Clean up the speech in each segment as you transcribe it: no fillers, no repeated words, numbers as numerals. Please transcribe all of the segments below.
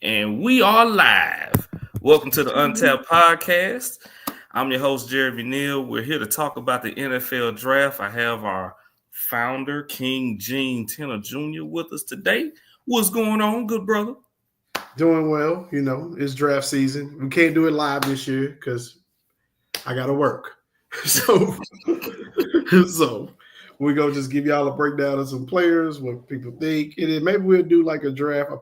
And we are live. Welcome to the Untapped Podcast. I'm your host, Jeremy Neal. We're here to talk about the NFL draft. I have our founder, King Gene Tenner Jr., with us today. What's going on, good brother? Doing well. It's draft season. We can't do it live this year because I got to work. So, so we're going to just give y'all a breakdown of some players, what people think. And then maybe we'll do like a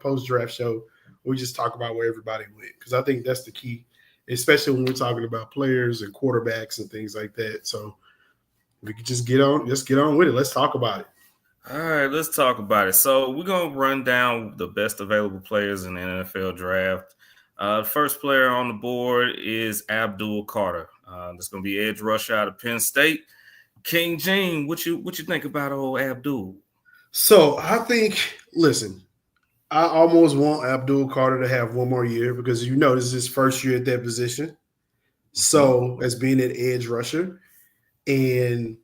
post-draft show. We just talk about where everybody went because I think that's the key, especially when we're talking about players and quarterbacks and things like that. So we could just get on with it. Let's talk about it. All right, let's talk about it. So we're going to run down the best available players in the NFL draft. The first player on the board is Abdul Carter. That's going to be edge rusher out of Penn State. King Gene, what you think about old Abdul? So I think, listen, I almost want Abdul Carter to have one more year because this is his first year at that position. So as being an edge rusher, and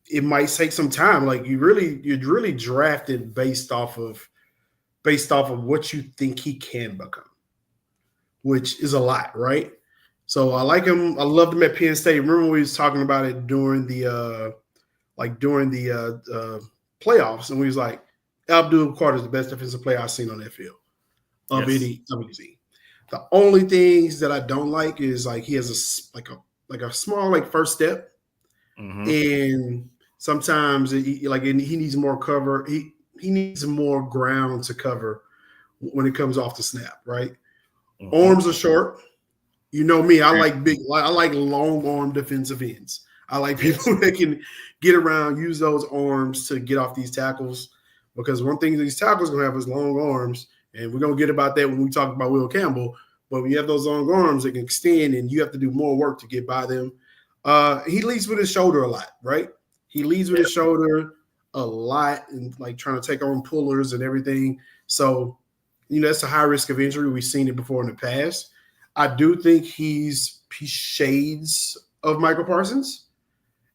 it might take some time. Like you're really drafted based off of what you think he can become, which is a lot, right? So I like him. I loved him at Penn State. Remember we was talking about it during the playoffs, and we was like, Abdul Carter is the best defensive player I've seen on that field of any team. The only things that I don't like is like he has a small first step, and sometimes he needs more cover. He needs more ground to cover when it comes off the snap, right? Arms are short. You know me, I like long arm defensive ends. I like people that can get around, use those arms to get off these tackles. Because one thing these tackles gonna have is long arms, and we're gonna get about that when we talk about Will Campbell. But when you have those long arms, they can extend, and you have to do more work to get by them. He leads with his shoulder a lot, right? He leads with his shoulder a lot, and like trying to take on pullers and everything. So, that's a high risk of injury. We've seen it before in the past. I do think he's shades of Michael Parsons,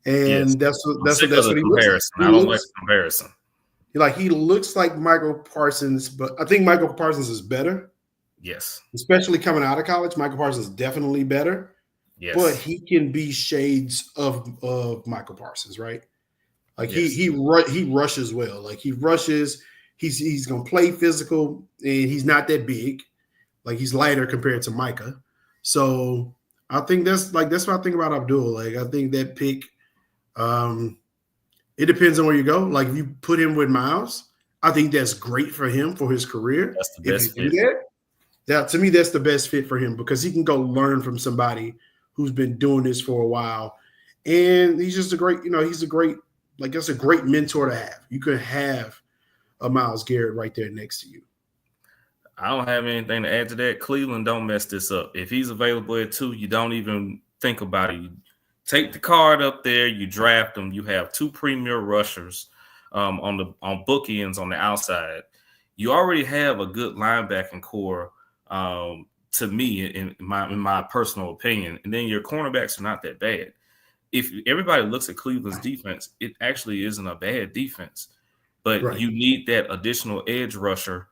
and that's what he looks like. I don't like the comparison. He looks like Michael Parsons, but I think Michael Parsons is better. Yes. Especially coming out of college, Michael Parsons is definitely better. Yes. But he can be shades of Michael Parsons, right? Like he rushes well. Like he rushes, he's gonna play physical, and he's not that big. Like he's lighter compared to Micah. So I think that's what I think about Abdul. Like I think that pick, it depends on where you go. Like if you put him with Miles, I think that's great for him for his career. That's the best fit. To me, that's the best fit for him because he can go learn from somebody who's been doing this for a while. And he's just that's a great mentor to have. You could have a Myles Garrett right there next to you. I don't have anything to add to that. Cleveland don't mess this up. If he's available at 2, you don't even think about it. You take the card up there, you draft him. You have 2 premier rushers on bookends on the outside. You already have a good linebacking core, to me, in my personal opinion. And then your cornerbacks are not that bad. If everybody looks at Cleveland's defense, it actually isn't a bad defense. But you need that additional edge rusher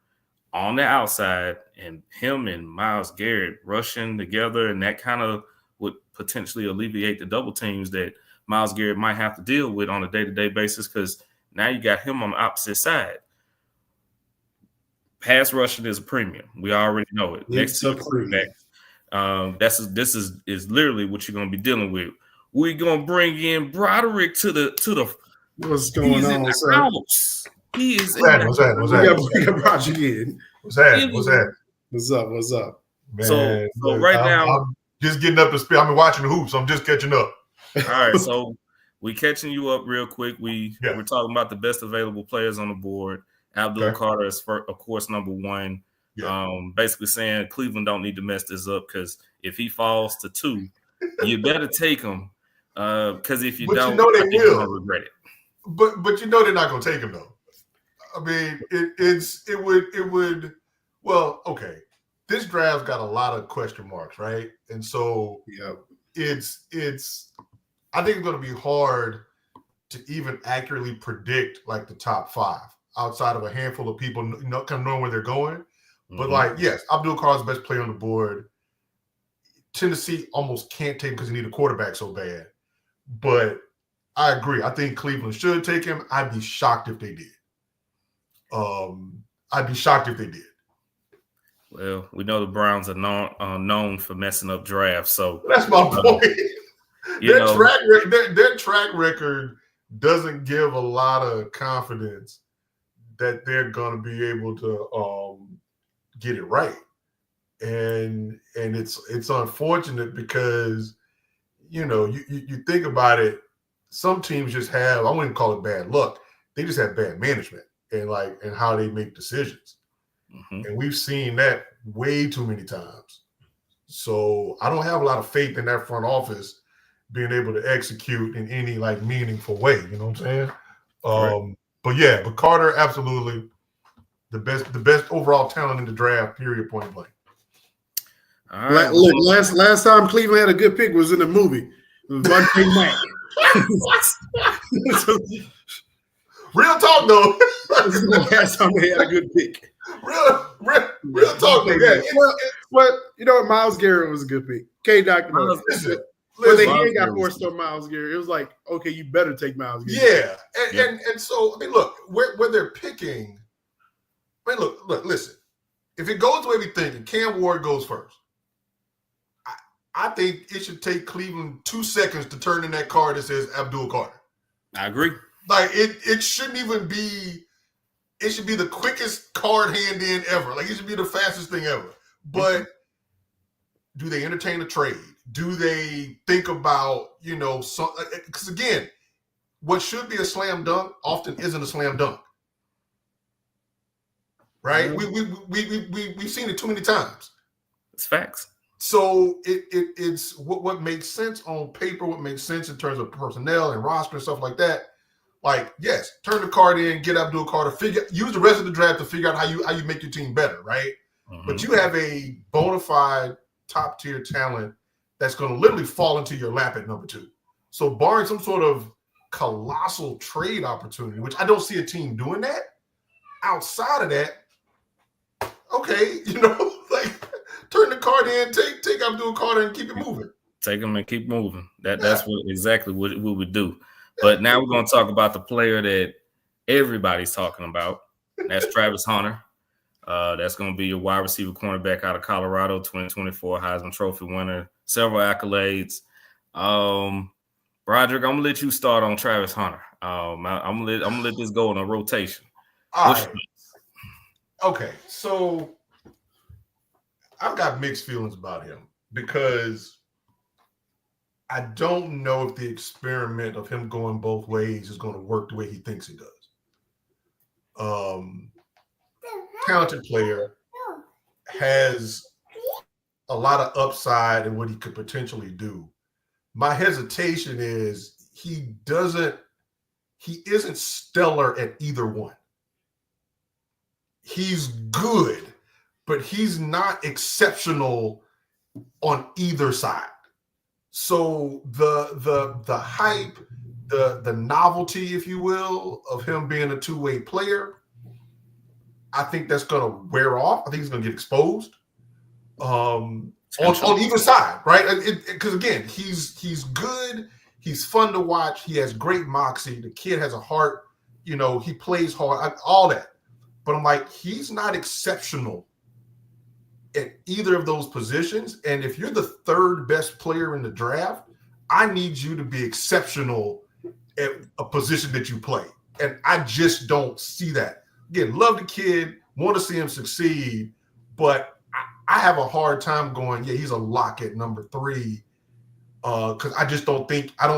on the outside, and him and Myles Garrett rushing together, and that kind of would potentially alleviate the double teams that Myles Garrett might have to deal with on a day-to-day basis because now you got him on the opposite side. Pass rushing is a premium. We already know it. Next to the quarterback, this is literally what you're going to be dealing with. We're going to bring in Broderick to the. What's going on, sir? House. He is. What's that? What's up? Man, so right now, I'm just getting up to speed. I've been watching the hoops. I'm just catching up. All right, so we catching you up real quick. We're talking about the best available players on the board. Abdul Carter is, of course, number 1. Yeah. Basically saying Cleveland don't need to mess this up because if he falls to 2, you better take him. Because if you don't, they will. You're gonna regret it. But they're not gonna take him though. I mean, it would. Well, okay. This draft's got a lot of question marks, right? And so it's. I think it's going to be hard to even accurately predict like the top 5 outside of a handful of people kind of knowing where they're going. But like, yes, Abdul Carr's the best player on the board. Tennessee almost can't take him because he need a quarterback so bad. But I agree. I think Cleveland should take him. I'd be shocked if they did. I'd be shocked if they did. Well, we know the Browns are known for messing up drafts, so that's my point. Their track record doesn't give a lot of confidence that they're going to be able to get it right, and it's unfortunate because you think about it. Some teams just have, I wouldn't call it bad luck. They just have bad management and how they make decisions. And we've seen that way too many times. So I don't have a lot of faith in that front office being able to execute in any like meaningful way. You know what I'm saying? But Carter, absolutely the best overall talent in the draft, period, point blank. All right. Look, last time Cleveland had a good pick was in the movie. It was Vontae Mack. Real talk, though. This is the last time they had a good pick. Real talk, though. Yeah. Well, you know what? Miles Garrett was a good pick. K-Doc. When they got forced on Miles Garrett, it was like, okay, you better take Miles Garrett. Yeah. And so, I mean, look, where they're picking, I mean, look, listen. If it goes the way we think and Cam Ward goes first, I think it should take Cleveland 2 seconds to turn in that card that says Abdul Carter. I agree. Like it shouldn't even be. It should be the quickest card hand in ever. Like it should be the fastest thing ever. But do they entertain a trade? Do they think about some? Because again, what should be a slam dunk often isn't a slam dunk. Right? We've seen it too many times. It's facts. So it's what makes sense on paper, what makes sense in terms of personnel and roster and stuff like that. Like, yes, turn the card in, get Abdul Carter, use the rest of the draft to figure out how you make your team better, right? But you have a bona fide top tier talent that's going to literally fall into your lap at number 2. So barring some sort of colossal trade opportunity, which I don't see a team doing that, outside of that, okay, like turn the card in, take Abdul Carter and keep it moving. Take him and keep moving. That's exactly what we would do. But now we're going to talk about the player that everybody's talking about. That's Travis Hunter. That's going to be your wide receiver cornerback out of Colorado, 2024 Heisman Trophy winner, several accolades. Broderick, I'm going to let you start on Travis Hunter. I'm going to let this go in a rotation. All right. Okay, so I've got mixed feelings about him because I don't know if the experiment of him going both ways is going to work the way he thinks it does. Talented player, has a lot of upside in what he could potentially do. My hesitation is he isn't stellar at either one. He's good, but he's not exceptional on either side. So the hype, the novelty, if you will, of him being a two-way player, I think that's going to wear off. I think he's going to get exposed on either side, right? Because again, he's good. He's fun to watch. He has great moxie. The kid has a heart. He plays hard. All that. But I'm like, he's not exceptional at either of those positions. And if you're the third best player in the draft, I need you to be exceptional at a position that you play. And I just don't see that. Again, love the kid, want to see him succeed, but I have a hard time going, yeah, he's a lock at number 3. Because I don't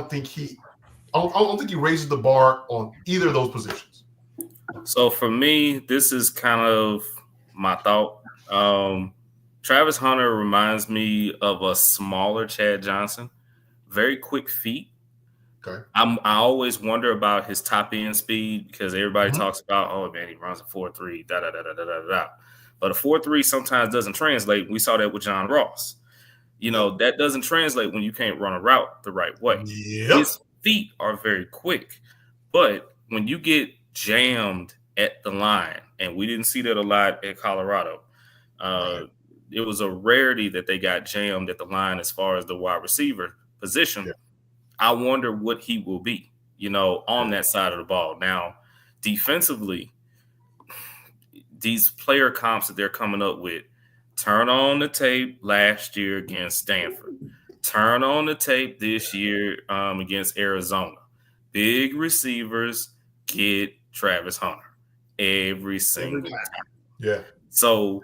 think he raises the bar on either of those positions. So for me, this is kind of my thought. Travis Hunter reminds me of a smaller Chad Johnson, very quick feet. Okay. I always wonder about his top end speed because everybody talks about, oh man, he runs a 4.3, da da da da da da da. But a 4.3 sometimes doesn't translate. We saw that with John Ross. That doesn't translate when you can't run a route the right way. Yep. His feet are very quick, but when you get jammed at the line, and we didn't see that a lot at Colorado, It was a rarity that they got jammed at the line as far as the wide receiver position. Yeah. I wonder what he will be, on that side of the ball. Now, defensively, these player comps that they're coming up with, turn on the tape last year against Stanford, turn on the tape this year against Arizona. Big receivers get Travis Hunter every single time. Yeah. So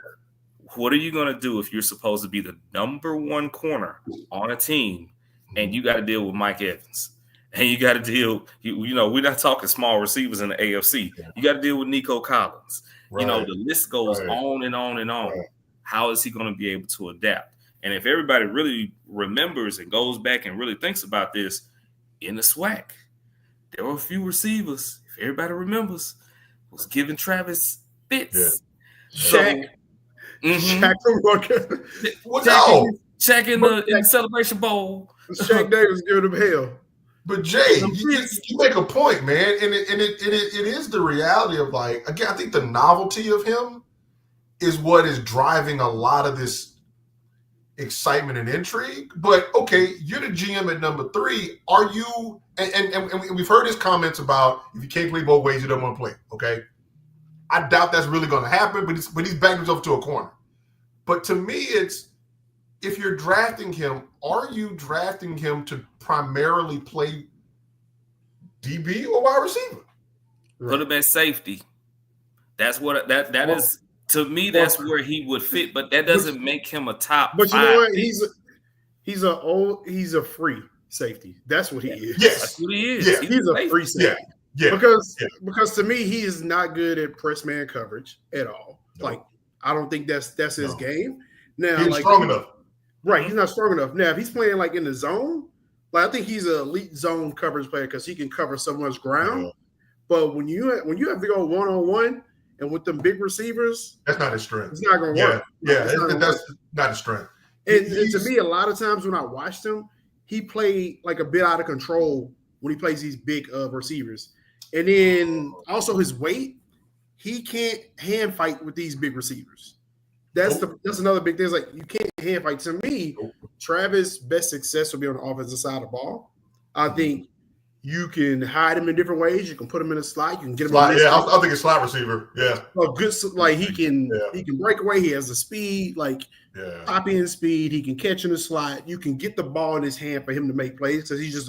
what are you going to do if you're supposed to be the number one corner on a team and you got to deal with Mike Evans? And you got to deal, we're not talking small receivers in the AFC. You got to deal with Nico Collins. Right. The list goes on and on and on. Right. How is he going to be able to adapt? And if everybody really remembers and goes back and really thinks about this, in the SWAC, there were a few receivers, if everybody remembers, was giving Travis fits. Yeah. Shaq in the Celebration Bowl. Shaq Davis giving him hell. But Jay, you make a point, man, and it is the reality of, like, again, I think the novelty of him is what is driving a lot of this excitement and intrigue. But okay, you're the GM at number 3. Are you? And we've heard his comments about if you can't play both ways, you don't want to play. Okay, I doubt that's really going to happen. But he's backed himself to a corner. But to me, it's, if you're drafting him, are you drafting him to primarily play DB or wide receiver? Put him at safety. That's what that is. To me, that's where he would fit, but that doesn't make him a top 5. But you know what? He's a free safety. That's what he is. Yes, that's what he is. Yeah. He's a free safety. Yeah. Because to me, he is not good at press man coverage at all. No. Like, I don't think that's his game. Now, he's strong enough. Right, he's not strong enough. Now, if he's playing like in the zone, like, I think he's an elite zone coverage player because he can cover so much ground. Yeah. But when you have to go 1-on-1 and with them big receivers, that's not his strength. It's not going to work. Yeah, that's not his strength. And to me, a lot of times when I watched him, he played like a bit out of control when he plays these big receivers. And then also his weight, he can't hand fight with these big receivers. That's another big thing. It's like, you can't hand fight. To me, Travis' best success will be on the offensive side of the ball. I think you can hide him in different ways. You can put him in a slot. You can get him. I think a slot receiver. Yeah. He can break away. He has the speed, pop in speed. He can catch in the slot. You can get the ball in his hand for him to make plays because he's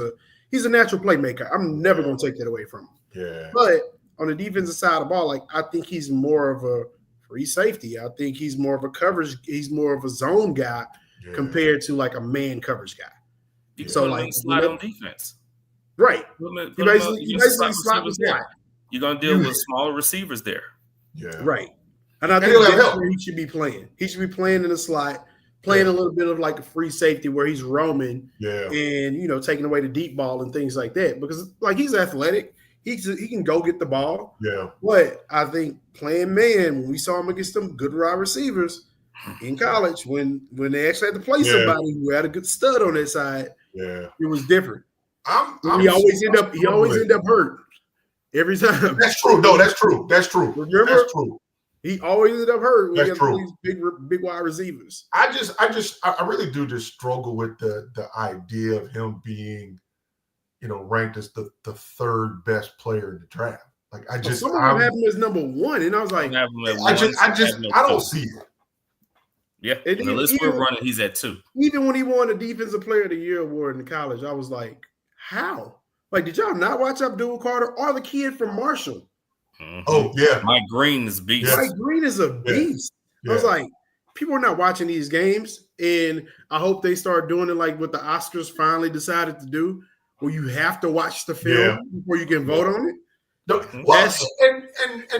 a natural playmaker. I'm never going to take that away from him. Yeah. But on the defensive side of the ball, I think he's more of a free safety. I think he's more of a coverage. He's more of a zone guy compared to like a man coverage guy. You so slide on defense. Right. He basically slot was there. You're going to deal with smaller receivers there. Yeah. Right. And I think that's where he should be playing. He should be playing in the slot, playing a little bit of like a free safety where he's roaming and, taking away the deep ball and things like that. Because, like, he's athletic. He can go get the ball. Yeah. But I think playing man, when we saw him against them good wide receivers in college, when they actually had to play somebody who had a good stud on their side, it was different. He always end up hurt every time. That's true. No, that's true. Remember? That's true. He always ended up hurt when that's he had these big wide receivers. I really do just struggle with the idea of him being, ranked as the third best player in the draft. Like, someone have him as number 1, and I was like, I don't see it. Yeah, the list we're running, he's at 2. Even when he won the Defensive Player of the Year award in college, I was like, how? Like, did y'all not watch Abdul Carter or the kid from Marshall? Mm-hmm. Oh, yeah. Mike Green is a beast. Yes. Mike Green is a beast. Yeah. I was like, people are not watching these games, and I hope they start doing it like what the Oscars finally decided to do, where you have to watch the film before you can vote on it.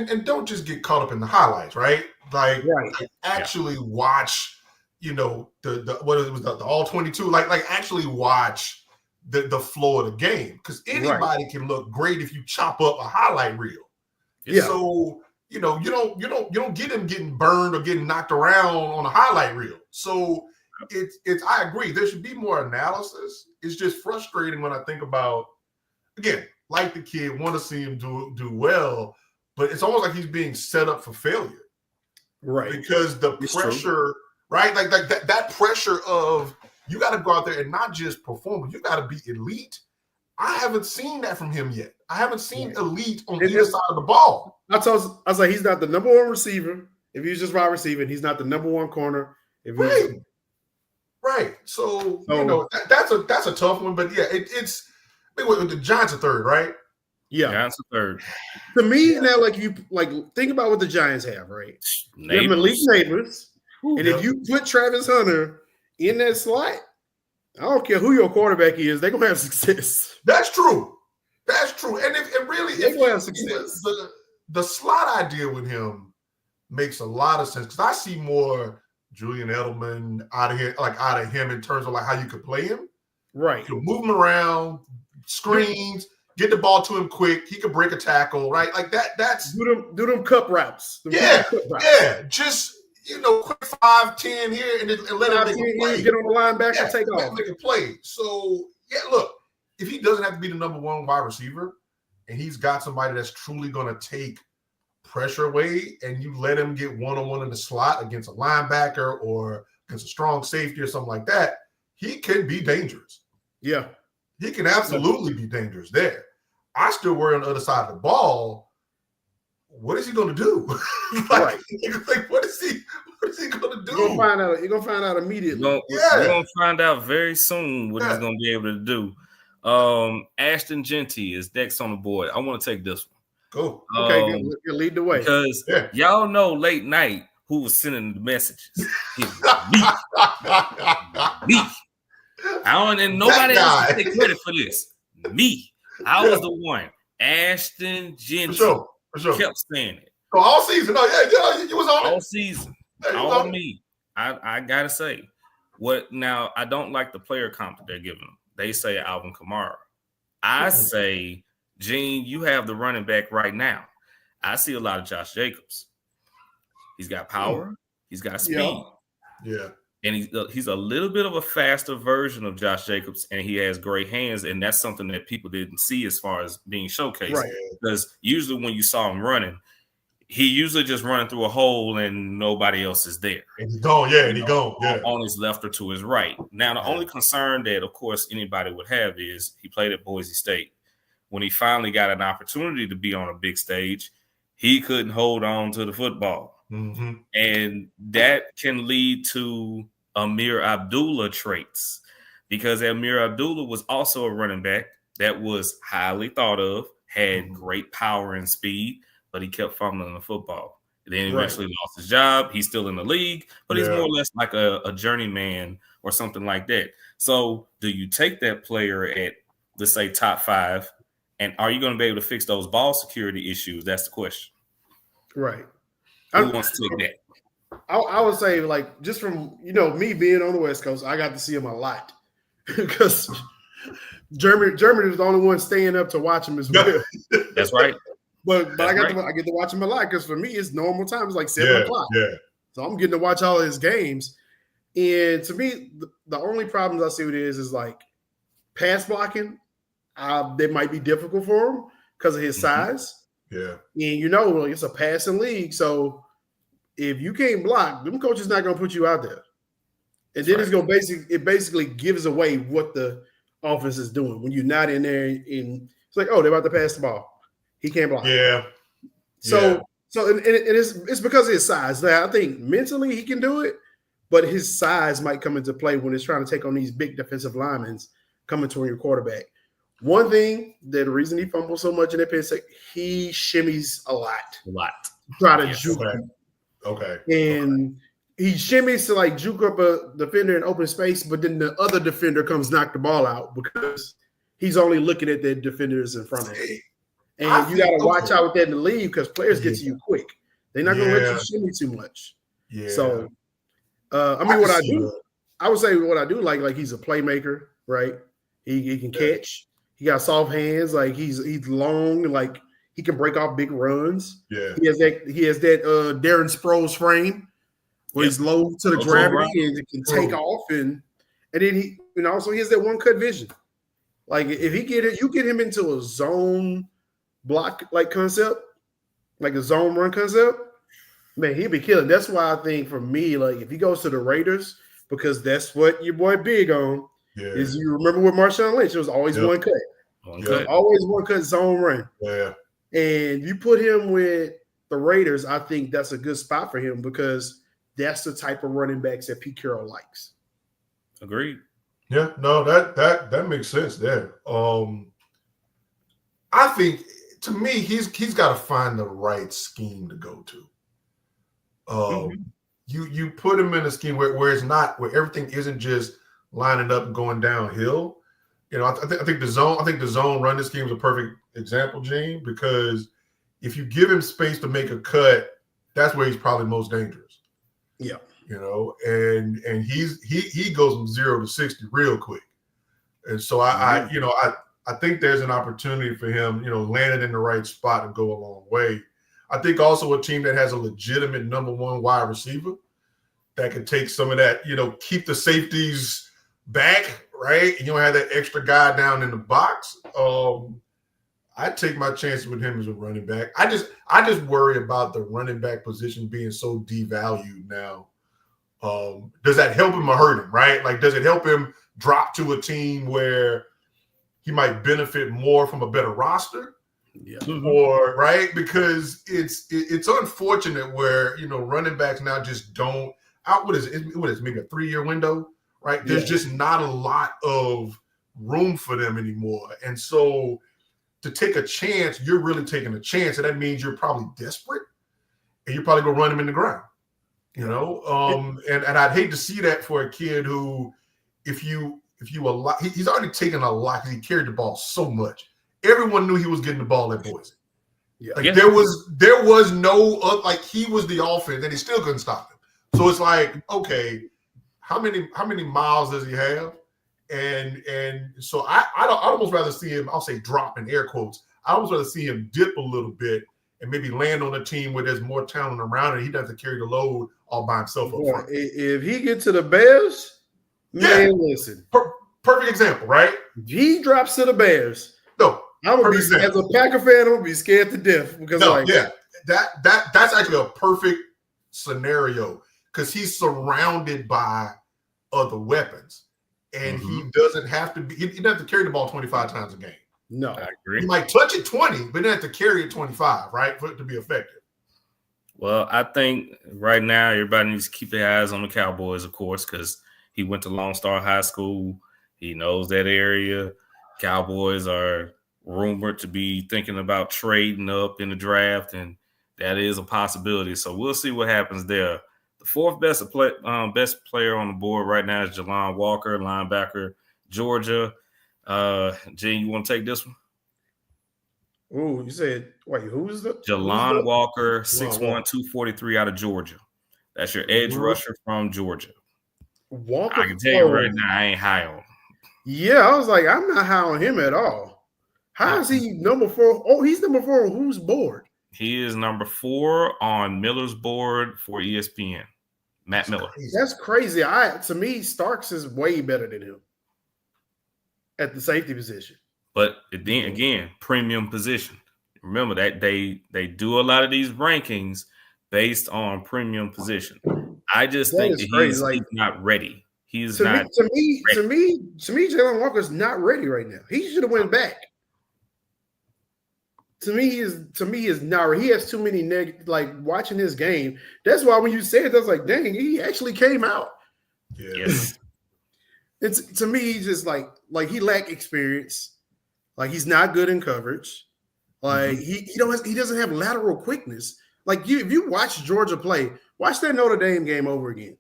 And don't just get caught up in the highlights, right? Like, actually watch, the all 22. Like actually watch the flow of the game, because anybody can look great if you chop up a highlight reel. Yeah. So you don't get him getting burned or getting knocked around on a highlight reel. So it's I agree. There should be more analysis. It's just frustrating when I think about, again, like the kid, want to see him do well, but it's almost like he's being set up for failure. Right. Because the pressure, right? Like that pressure of you got to go out there and not just perform, but you got to be elite. I haven't seen that from him yet. I haven't seen elite on either side of the ball. I was like, he's not the number one receiver. If he's just wide receiving, he's not the number one corner. If he's right. So you know that's a tough one, but yeah, it's the Giants are third, right? Yeah, Giants are third. To me, now, like you think about what the Giants have, right? They have elite neighbors, and if you put Travis Hunter in that slot, I don't care who your quarterback is, they're gonna have success. That's true. That's true. And if gonna have success. The slot idea with him makes a lot of sense because I see more Julian Edelman out of him in terms of like how you could play him. Right. You move him around, screens, get the ball to him quick. He could break a tackle, right? Like that's do them cup routes. Just quick 5-10 here and let him make a play. Get on the linebacker, take off. Make a play. So look, if he doesn't have to be the number one wide receiver and he's got somebody that's truly going to take pressure away and you let him get one-on-one in the slot against a linebacker or against a strong safety or something like that, he can be dangerous. Yeah. He can absolutely be dangerous there. I still worry on the other side of the ball. What is he going to do? What is he going to do? You're going to find out immediately. You're going to find out very soon what he's going to be able to do. Ashton Genty is next on the board. I want to take this one. Go. Okay, lead the way. Because y'all know late night who was sending the messages. Me. And nobody else can take credit for this. Me. I was the one. Ashton Genty. For sure. Kept saying it. So all season. You was on it. All season. All me. I gotta say. Now I don't like the player comp that they're giving them. They say Alvin Kamara. I say, Gene, you have the running back right now. I see a lot of Josh Jacobs. He's got power. He's got speed. Yeah. And he's a little bit of a faster version of Josh Jacobs, and he has great hands, and that's something that people didn't see as far as being showcased. Right. Because usually when you saw him running, he usually just running through a hole and nobody else is there. And he's gone, and he's gone. On his left or to his right. Now, the only concern that, of course, anybody would have is he played at Boise State. When he finally got an opportunity to be on a big stage, he couldn't hold on to the football. Mm-hmm. And that can lead to Amir Abdullah traits, because Amir Abdullah was also a running back that was highly thought of, had great power and speed, but he kept fumbling the football. Then eventually lost his job. He's still in the league, but he's more or less like a journeyman or something like that. So do you take that player at, let's say, top 5, and are you going to be able to fix those ball security issues? That's the question. Right. Who wants to take that? I would say, like, just from, me being on the West Coast, I got to see him a lot because Germany was the only one staying up to watch him as well. That's right. But I get to watch him a lot because for me, it's normal time. It's like 7 o'clock. Yeah. So I'm getting to watch all of his games. And to me, the only problems I see with it is like pass blocking. That might be difficult for him because of his size. Yeah. And it's a passing league. So if you can't block, them coaches not gonna put you out there. And then it basically gives away what the offense is doing when you're not in there. And it's like, oh, they're about to pass the ball. He can't block. Yeah. So it's because of his size. Now, I think mentally he can do it, but his size might come into play when it's trying to take on these big defensive linemen coming toward your quarterback. One thing, the reason he fumbles so much in that pass, he shimmies a lot. Try to juke him. Okay. And he shimmies to like juke up a defender in open space, but then the other defender comes knock the ball out because he's only looking at the defenders in front of him. And you got to watch out with that in the league because players get to you quick. They're not going to let you shimmy too much. Yeah. So, I would say what I do like he's a playmaker, right? He can catch. He got soft hands. Like he's long. Like he can break off big runs. Yeah. He has that Darren Sproles frame where he's low to the gravity and it can take off and then he also he has that one cut vision. Like if you get him into a zone block like concept, like a zone run concept, Man, he'd be killing. That's why I think for me, like if he goes to the Raiders, because that's what your boy big on. Yeah. Is you remember with Marshawn Lynch? It was always one cut. Always one cut zone run. Yeah. And you put him with the Raiders, I think that's a good spot for him because that's the type of running backs that Pete Carroll likes. Agreed. Yeah, no, that makes sense there. I think to me, he's got to find the right scheme to go to. You put him in a scheme where it's not where everything isn't just lining up and going downhill. You know, I think the zone running scheme is a perfect example, Gene, because if you give him space to make a cut, that's where he's probably most dangerous. Yeah. You know, and he goes from 0 to 60 real quick. And so I think there's an opportunity for him, you know, landing in the right spot and go a long way. I think also a team that has a legitimate number one wide receiver that can take some of that, you know, keep the safeties back, right? And you don't have that extra guy down in the box. I'd take my chances with him as a running back. I just worry about the running back position being so devalued now. Does that help him or hurt him, right? Like, does it help him drop to a team where he might benefit more from a better roster? Yeah. Or, right? Because it's unfortunate where, you know, running backs now just don't out. What is it? Maybe a 3-year window, right? There's just not a lot of room for them anymore. And so to take a chance, you're really taking a chance. And that means you're probably desperate and you're probably going to run him in the ground. You know, and I'd hate to see that for a kid who, if you allow, he's already taken a lot because he carried the ball so much. Everyone knew he was getting the ball at Boise. Yeah, like there was no like he was the offense and he still couldn't stop him. So it's like, okay, how many miles does he have? And so I'd almost rather see him. I'll say drop in air quotes. I almost rather see him dip a little bit and maybe land on a team where there's more talent around and he doesn't carry the load all by himself up front. If he gets to the Bears, man, listen. Perfect example, right? If he drops to the Bears, no, I'm gonna be as a Packer fan, I'm gonna be scared to death because that's actually a perfect scenario because he's surrounded by other weapons and he doesn't have to be. He doesn't have to carry the ball 25 times a game. No, I agree. He might touch it 20, but then have to carry it 25, right, for it to be effective. Well, I think right now everybody needs to keep their eyes on the Cowboys, of course, because he went to Lone Star High School. He knows that area. Cowboys are rumored to be thinking about trading up in the draft, and that is a possibility. So we'll see what happens there. The fourth best player on the board right now is Jalon Walker, linebacker, Georgia. Gene, you want to take this one? Oh, you said, wait, who's the Jalon Walker, 6'1", 243 out of Georgia. That's your edge rusher from Georgia. Walker, I can tell you right now, I ain't high on him. Yeah, I was like, I'm not high on him at all. How is he number 4? Oh, he's number 4 on whose board? He is number 4 on Miller's board for ESPN. Matt Miller. That's crazy. To me, Starks is way better than him at the safety position. But then again, premium position. Remember that they do a lot of these rankings based on premium position. I just think that he's not ready. He's not. To me, Jalon Walker's not ready right now. He should have went back. To me, he is not ready. He has too many like watching his game. That's why when you said that, I was like, dang, he actually came out. Yeah. Yes. It's to me, he's just like he lacked experience. Like he's not good in coverage. Like he doesn't have lateral quickness. Like if you watch Georgia play, watch that Notre Dame game over again.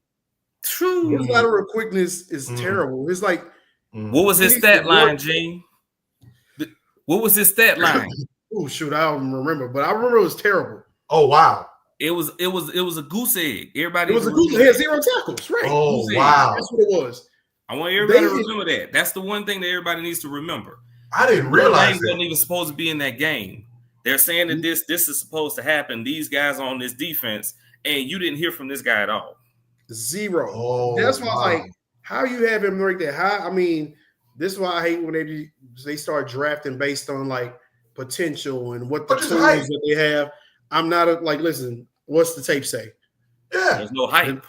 True. His lateral quickness is terrible. It's like what was his stat line, Gene? What was his stat line? Oh shoot, I don't remember, but I remember it was terrible. Oh wow. It was a goose egg. Everybody. It was a goose egg. He had 0 tackles, right? Oh wow. That's what it was. I want everybody to remember that. That's the one thing that everybody needs to remember. I didn't realize that wasn't even supposed to be in that game. They're saying that this is supposed to happen. These guys on this defense, and you didn't hear from this guy at all. 0. Oh, that's why I was like, how you have him right there? How? I mean, this is why I hate when they start drafting based on like potential and what the tools that they have. I'm not listen. what's the tape say? Yeah. There's no hype.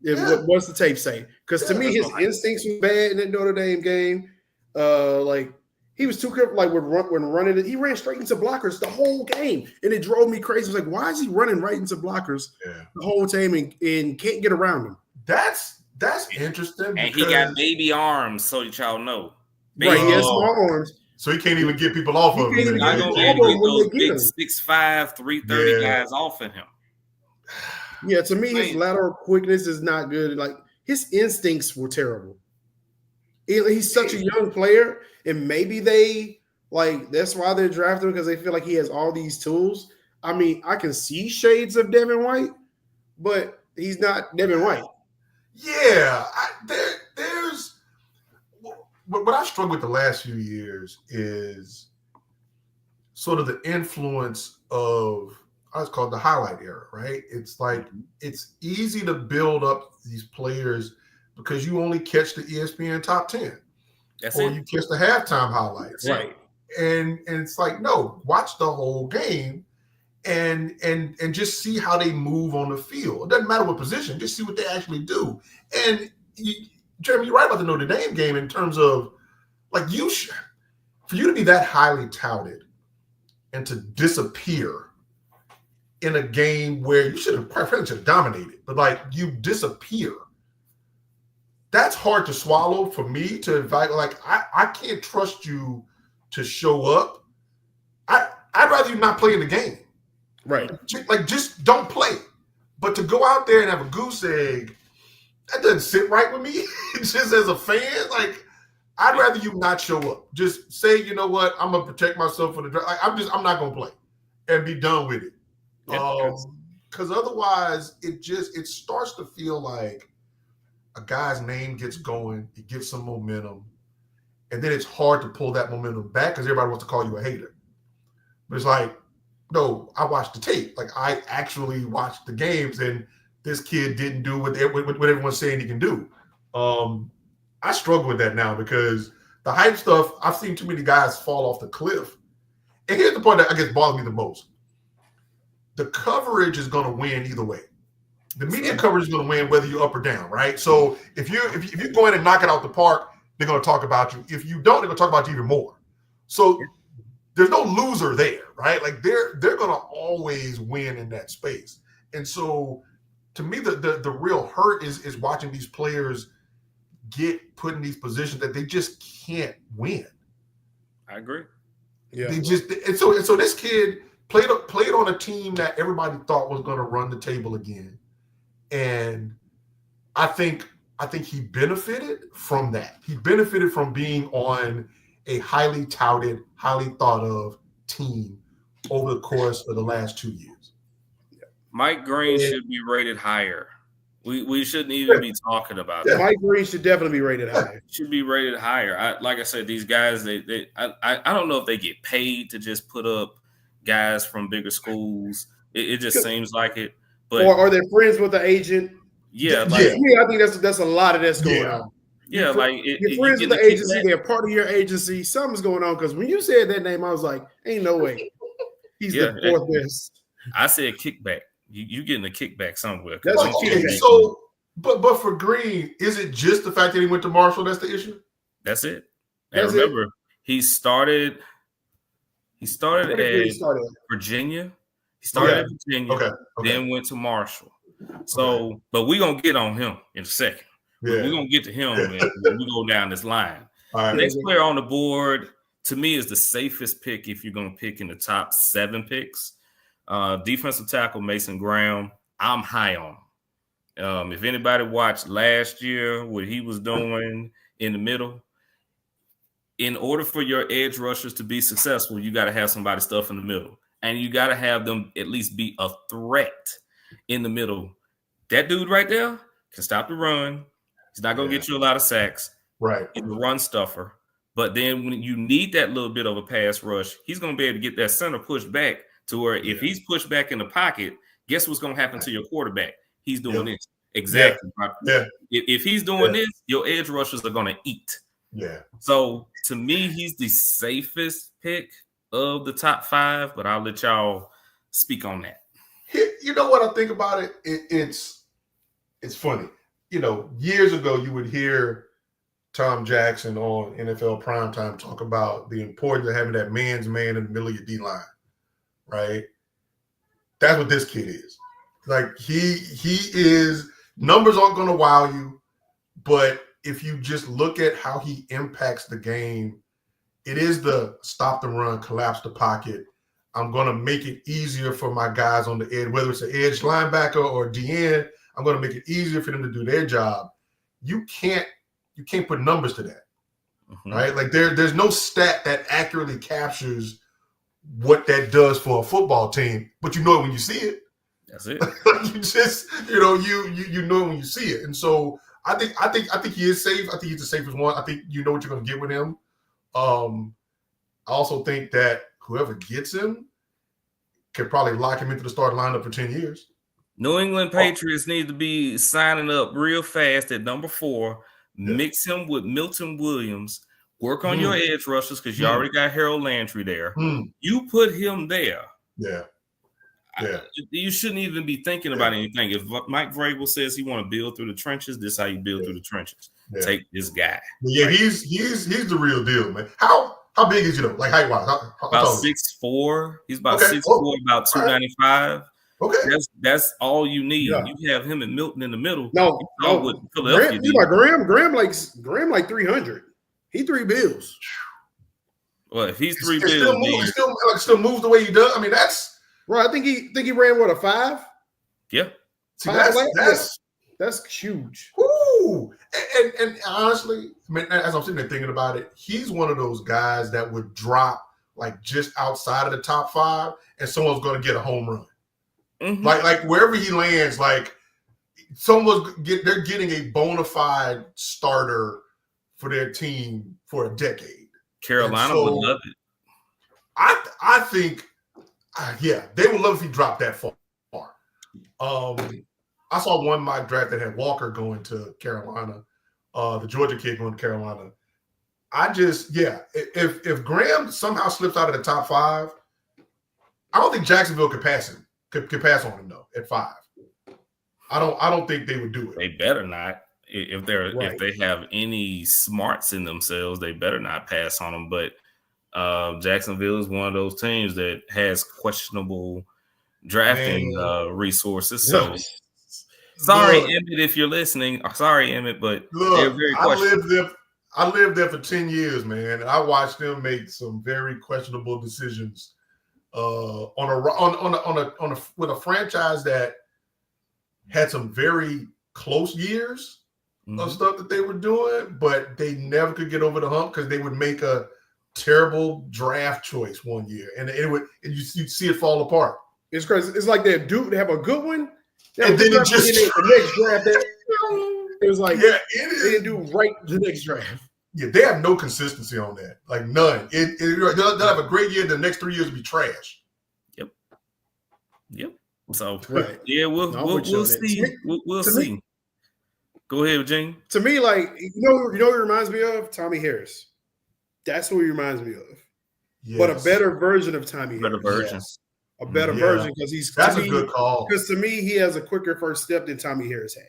What's the tape say? Because to me, his instincts was bad in that Notre Dame game. Like he was too careful. Like when running it, he ran straight into blockers the whole game, and it drove me crazy. I was like, why is he running right into blockers the whole time and can't get around them? That's interesting. And he got baby arms, so y'all know. Right, he has small arms. So he can't even get people off of him. He's not going to be able to get those big 6'5", 330 guys off of him. Yeah, to me, his lateral quickness is not good. Like, his instincts were terrible. He's such a young player, and maybe that's why they're drafting him, because they feel like he has all these tools. I mean, I can see shades of Devin White, but he's not Devin White. Yeah, there's what I struggled with the last few years is sort of the influence of, I was called the highlight era, right? It's like it's easy to build up these players because you only catch the ESPN top 10. You catch the halftime highlights. Right. And it's like, no, watch the whole game and just see how they move on the field. It doesn't matter what position, just see what they actually do. And Jeremy, you're right about the Notre Dame game in terms of like for you to be that highly touted and to disappear in a game where you should have dominated, but like you disappear. That's hard to swallow for me to invite. Like I can't trust you to show up. I'd rather you not play in the game. Right. Like just don't play. But to go out there and have a goose egg, that doesn't sit right with me. Just as a fan, like I'd rather you not show up. Just say, you know what, I'm gonna protect myself for the draft. Like, I'm not gonna play and be done with it. Because otherwise it starts to feel like a guy's name gets going, he gets some momentum, and then it's hard to pull that momentum back because everybody wants to call you a hater. But it's like, no, I watched the tape. Like I actually watched the games, and this kid didn't do what everyone's saying he can do. I struggle with that now because the hype stuff, I've seen too many guys fall off the cliff. And here's the point that I guess bothers me the most. The coverage is going to win either way. The media coverage is going to win whether you're up or down, right? So if you go in and knock it out the park, they're going to talk about you. If you don't, they're going to talk about you even more. So there's no loser there, right? Like they're going to always win in that space. And so to me, the real hurt is watching these players get put in these positions that they just can't win. I agree. Yeah. So this kid played on a team that everybody thought was going to run the table again. And I think he benefited from that. He benefited from being on a highly touted, highly thought of team over the course of the last 2 years. Mike Green should be rated higher. We shouldn't even be talking about that. Mike Green should definitely be rated higher. Should be rated higher. Like I said, these guys, I don't know if they get paid to just put up guys from bigger schools. It just seems like it. But or are they friends with the agent? Yeah, I think that's a lot of that's going on. Yeah, like you're friends with the agency, they're part of your agency. Something's going on because when you said that name, I was like, ain't no way. He's the fourth best. I said kickback. You getting a kickback somewhere. So, but for Green, is it just the fact that he went to Marshall that's the issue? That's it. And remember, he started at Virginia. He started at Virginia, okay. Then went to Marshall. So, but we're going to get on him in a second. Yeah. We're going to get to him and we go down this line. All right. Next player on the board, to me, is the safest pick if you're going to pick in the top 7 picks. Defensive tackle Mason Graham. I'm high on him. If anybody watched last year, what he was doing in the middle, in order for your edge rushers to be successful, you got to have somebody stuff in the middle. And you got to have them at least be a threat in the middle. That dude right there can stop the run. He's not going to get you a lot of sacks. Right. He's a run stuffer. But then when you need that little bit of a pass rush, he's going to be able to get that center pushed back to where if he's pushed back in the pocket, guess what's going to happen to your quarterback? He's doing this. Exactly. Yeah. If he's doing this, your edge rushers are going to eat. Yeah. So to me, he's the safest pick of the top 5, but I'll let y'all speak on that. You know what I think about it? It's funny. Years ago you would hear Tom Jackson on NFL Primetime talk about the importance of having that man's man in the middle of your D line, right? That's what this kid is. Like he is. Numbers aren't going to wow you, but if you just look at how he impacts the game, it is the stop the run, collapse the pocket. I'm going to make it easier for my guys on the edge, whether it's an edge linebacker or DN. I'm going to make it easier for them to do their job. You can't put numbers to that, right? Like there's no stat that accurately captures what that does for a football team, but you know it when you see it. That's it. You just, you know it when you see it. And so I think he is safe. I think he's the safest one. I think you know what you're going to get with him. I also think that whoever gets him can probably lock him into the starting lineup for 10 years. New England Patriots need to be signing up real fast at number 4. Yeah. Mix him with Milton Williams. Work on your edge rushers because you already got Harold Landry there. You put him there. Yeah. You shouldn't even be thinking about anything. If Mike Vrabel says he want to build through the trenches, this is how you build through the trenches. Yeah. Take this guy. Yeah, right? He's the real deal, man. How big is like height wise? About 6'4". He's about 6'4", about 295. Okay, that's all you need. Yeah. You have him and Milton in the middle. No, Philadelphia. Graham like 300. He 3 bills. Well, if he's 3 bills, still moves the way he does. I mean, that's right. I think he ran what, a 5? Yeah. See, that's huge. Ooh. And honestly, I mean, as I'm sitting there thinking about it, he's one of those guys that would drop like just outside of the top 5, and someone's going to get a home run. Like wherever he lands, like they're getting a bona fide starter for their team for a decade. Carolina would love it. I think, they would love if he dropped that far. I saw one mock draft that had Walker going to Carolina, the Georgia kid going to Carolina. If Graham somehow slips out of the top 5, I don't think Jacksonville could pass him. Could pass on him though at 5. I don't think they would do it. They better not. If they have any smarts in themselves, they better not pass on them. But Jacksonville is one of those teams that has questionable drafting resources. So sorry, Emmett, if you're listening. Sorry, Emmett, but they're very questionable. I lived there for 10 years, man, and I watched them make some very questionable decisions. With a franchise that had some very close years of stuff that they were doing, but they never could get over the hump because they would make a terrible draft choice one year, and you'd see it fall apart. It's crazy. It's like they have a good one, and then it just the next draft. It was like they didn't do right the next draft. Yeah, they have no consistency on that, like none. They'll have a great year. The next 3 years will be trash. Yep. So we'll see. We'll see. Go ahead, Gene. To me, like you know what he reminds me of? Tommy Harris. That's what he reminds me of. Yes. But a better version of Tommy Harris. Better version. Yes. A better version because that's a good call. Because to me, he has a quicker first step than Tommy Harris had.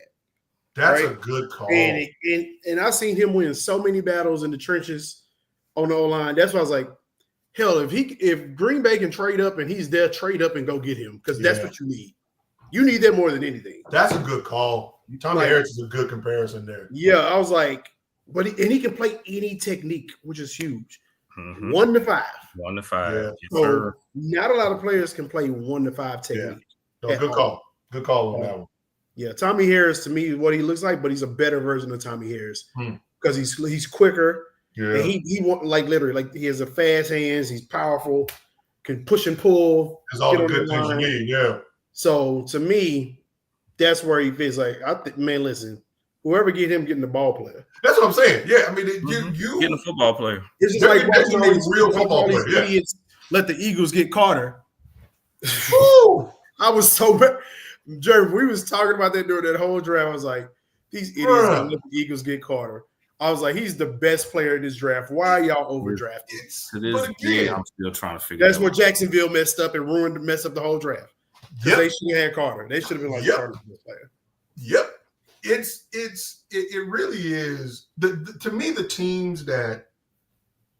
That's a good call. And I've seen him win so many battles in the trenches on the O-line. That's why I was like, hell, if Green Bay can trade up and he's there, trade up and go get him because that's what you need. You need that more than anything. That's a good call. Tommy Harris is a good comparison there. Yeah, I was like, he can play any technique, which is huge. 1 to 5. 1 to 5. Yeah. So not a lot of players can play 1 to 5 technique. Yeah. Good call. Good call on that one. Yeah, Tommy Harris to me is what he looks like, but he's a better version of Tommy Harris because he's quicker. Yeah, and he like literally like he has a fast hands. He's powerful, can push and pull. That's all the good things you need. Yeah. So to me, that's where he fits. Like listen, whoever get him getting the ball player. That's what I'm saying. Yeah, I mean you getting a football player. It's just like watching all these real football players. Idiots let the Eagles get Carter. Woo! I was so bad. Jeremy, we was talking about that during that whole draft. I was like, these idiots let the Eagles get Carter. I was like, he's the best player in this draft. Why are y'all overdrafted? I'm still trying to figure. That's where Jacksonville messed up and messed up the whole draft. Because they should have had Carter. They should have been like Carter's best player. Yep. It really is. To me, the teams that,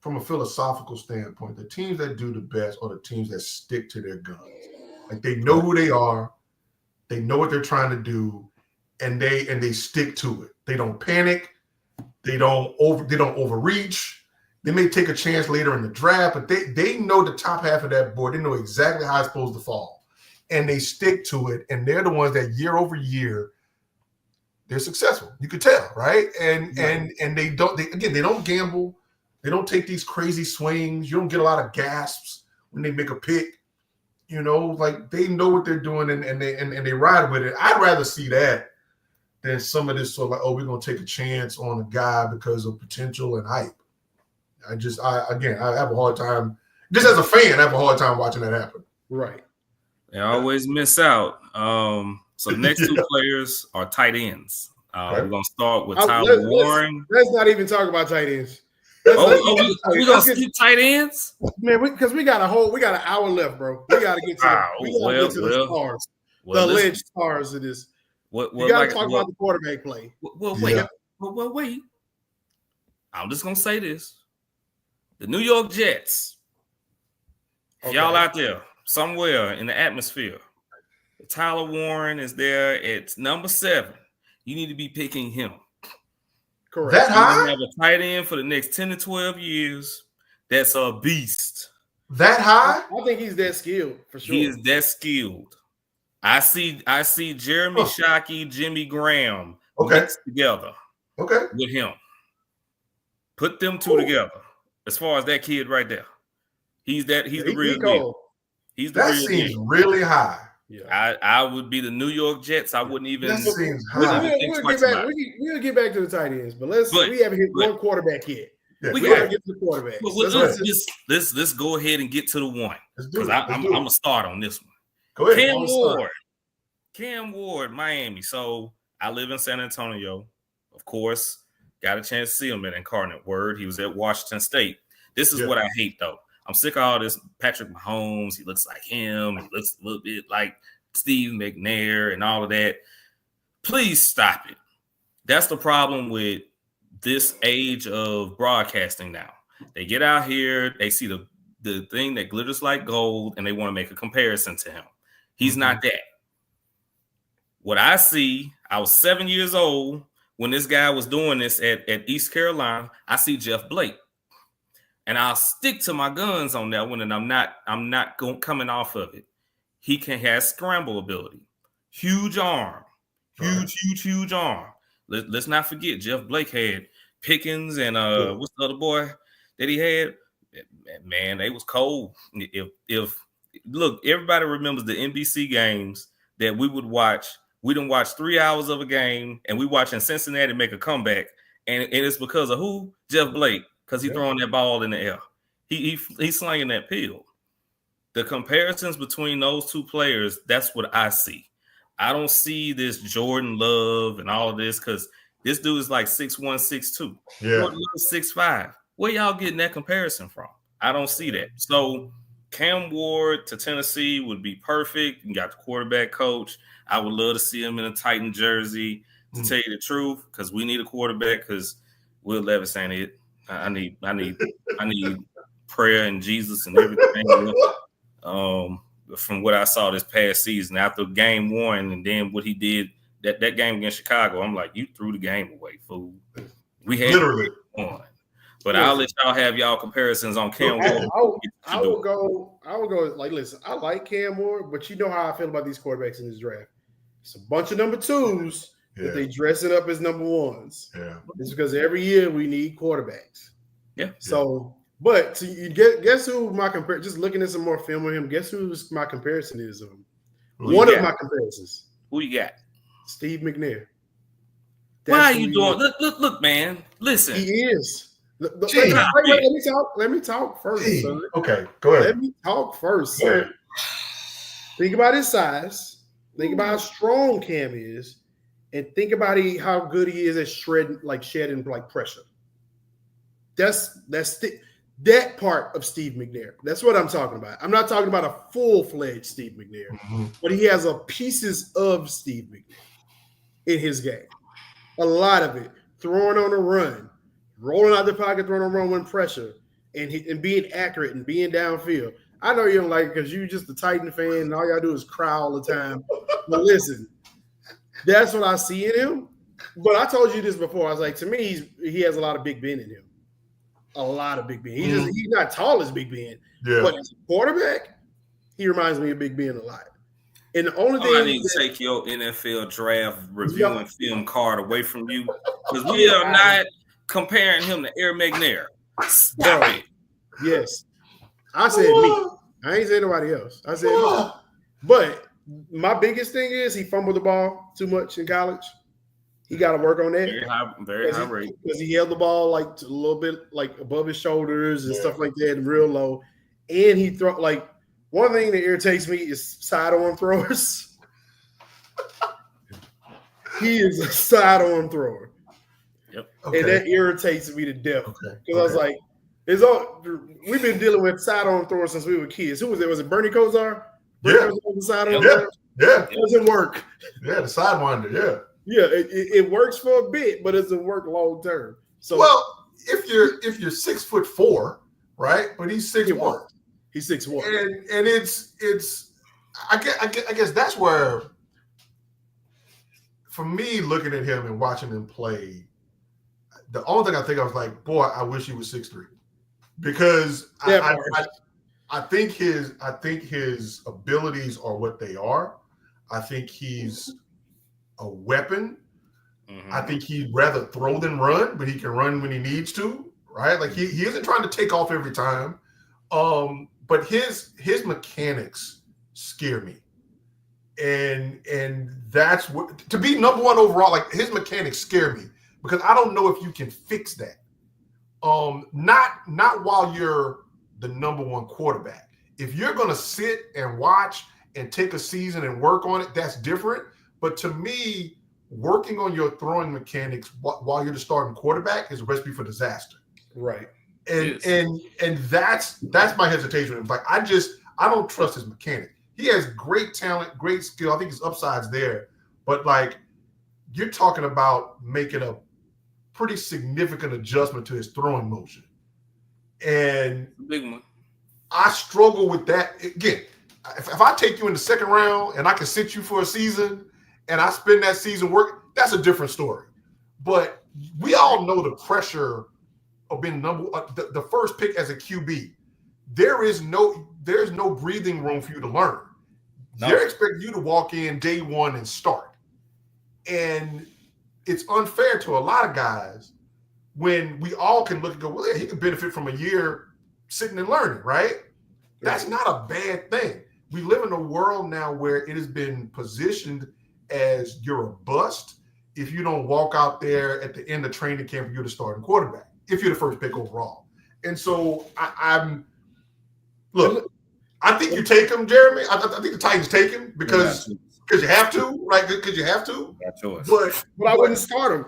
from a philosophical standpoint, the teams that do the best are the teams that stick to their guns. Like they know who they are, they know what they're trying to do, and they stick to it. They don't panic. They don't overreach. They may take a chance later in the draft, but they know the top half of that board. They know exactly how it's supposed to fall, and they stick to it. And they're the ones that year over year they're successful. You could tell, right? And they don't gamble. They don't take these crazy swings. You don't get a lot of gasps when they make a pick. You know, like they know what they're doing and they ride with it. I'd rather see that than some of this sort of like, oh, we're gonna take a chance on a guy because of potential and hype. I have a hard time. Just as a fan, I have a hard time watching that happen. Right. They always miss out. So the next two players are tight ends. We're gonna start with Tyler Warren. Let's not even talk about tight ends. We're gonna skip tight ends, man. Because we got an hour left, bro. We got to get to the stars, the alleged stars of this. You got to talk about the quarterback play. Wait. I'm just gonna say this: the New York Jets. If y'all out there somewhere in the atmosphere, Tyler Warren is there at number 7. You need to be picking him. Correct. That high? You have a tight end for the next 10 to 12 years. That's a beast. That high? I think he's that skilled for sure. He is that skilled. I see Jeremy Shockey, Jimmy Graham mixed together. With him. Put them two together. As far as that kid right there. He's the real deal. He's the real deal. That seems really high. Yeah. I would be the New York Jets. I wouldn't even. That seems high. We'll get back to the tight ends, but we haven't hit one quarterback yet. Yeah, we gotta get to the quarterback. Let's go ahead and get to the one because I'm gonna start on this one. Go ahead. Cam Ward, Miami. So I live in San Antonio. Of course, got a chance to see him at Incarnate Word. He was at Washington State. This is what I hate though. I'm sick of all this Patrick Mahomes. He looks like him. He looks a little bit like Steve McNair and all of that. Please stop it. That's the problem with this age of broadcasting now. They get out here, they see the thing that glitters like gold, and they want to make a comparison to him. He's not that. What I see, I was 7 years old when this guy was doing this at East Carolina. I see Jeff Blake. And I'll stick to my guns on that one, and I'm not coming off of it. He has scramble ability, huge arm, huge arm. Let's not forget Jeff Blake had Pickens and what's the other boy that he had? Man, they was cold. If look, everybody remembers the NBC games that we would watch. We didn't watch 3 hours of a game, and we watching Cincinnati make a comeback, and it's because of who? Jeff Blake. Because he's throwing that ball in the air. He's slinging that pill. The comparisons between those two players, that's what I see. I don't see this Jordan Love and all of this because this dude is like 6'1", 6'2". Yeah. Jordan Love 6'5". Where y'all getting that comparison from? I don't see that. So Cam Ward to Tennessee would be perfect. You got the quarterback coach. I would love to see him in a Titan jersey, to tell you the truth, because we need a quarterback because Will Levis ain't it. I need prayer and Jesus and everything. From what I saw this past season after game 1 and then what he did that game against Chicago, I'm like, you threw the game away, fool. We had literally on. But I'll let y'all have y'all comparisons on Cam Ward. I will go like, listen, I like Cam Ward, but you know how I feel about these quarterbacks in this draft. It's a bunch of number 2s. That they dress it up as number 1s. Yeah. It's because every year we need quarterbacks. Yeah. So, but you guess who my just looking at some more film of him, guess who my comparison is of him? One of my comparisons. Who you got? Steve McNair. Why are you doing? Look, man. Listen. He is. Let me talk first. Son. Okay, go ahead. Let me talk first. Think about his size. Think about how strong Cam is. And think about how good he is at shedding pressure. That's That part of Steve McNair. That's what I'm talking about. I'm not talking about a full-fledged Steve McNair, but he has a pieces of Steve McNair in his game. A lot of it. Throwing on a run, rolling out the pocket, throwing on a run when pressure, and being accurate and being downfield. I know you don't like it because you're just a Titan fan and all y'all do is cry all the time. But listen, that's what I see in him. But I told you this before. I was like, to me, he has a lot of Big Ben in him. A lot of Big Ben. He's not tall as Big Ben, but as a quarterback, he reminds me of Big Ben a lot. And the only thing I need to take your NFL draft review and film card away from you because we are not comparing him to Air McNair. Stop it. Yes, I said me. I ain't saying nobody else. I said me. But my biggest thing is he fumbled the ball too much in college. He got to work on that. Very high rate. Because he held the ball like a little bit like above his shoulders and stuff like that, and real low. And he throw like one thing that irritates me is sidearm throwers. He is a sidearm thrower. Yep. Okay. And that irritates me to death. Because I was like, we've been dealing with sidearm throwers since we were kids. Who was it? Was it Bernie Kosar? Yeah. It doesn't work. Yeah, the sidewinder, yeah. Yeah, it works for a bit, but it doesn't work long term. So, well, if you're 6'4", right? But he's 6'1". He's 6'1", and it's. I guess that's where, for me, looking at him and watching him play, the only thing I think I was like, boy, I wish he was 6'3", because I think his abilities are what they are. I think he's a weapon. I think he'd rather throw than run, but he can run when he needs to, right? Like he isn't trying to take off every time. But his mechanics scare me. And that's what, to be number one overall, like his mechanics scare me because I don't know if you can fix that. Not while you're the number one quarterback. If you're going to sit and watch and take a season and work on it, that's different. But to me, working on your throwing mechanics while you're the starting quarterback is a recipe for disaster. Right. And that's my hesitation. It's like I don't trust his mechanic. He has great talent, great skill. I think his upside's there. But like you're talking about making a pretty significant adjustment to his throwing motion. And big one. I struggle with that. Again, if I take you in the second round and I can sit you for a season and I spend that season work, that's a different story. But we all know the pressure of being the first pick as a QB. There's no breathing room for you to learn. No. They're expecting you to walk in day one and start. And it's unfair to a lot of guys when we all can look and go, well, yeah, he could benefit from a year sitting and learning, right? That's not a bad thing. We live in a world now where it has been positioned as you're a bust if you don't walk out there at the end of training camp and you're the starting quarterback, if you're the first pick overall. And so I think you take him, Jeremy. I think the Titans take him because you have to, right? Because you have to. That's yours. But I wouldn't start him.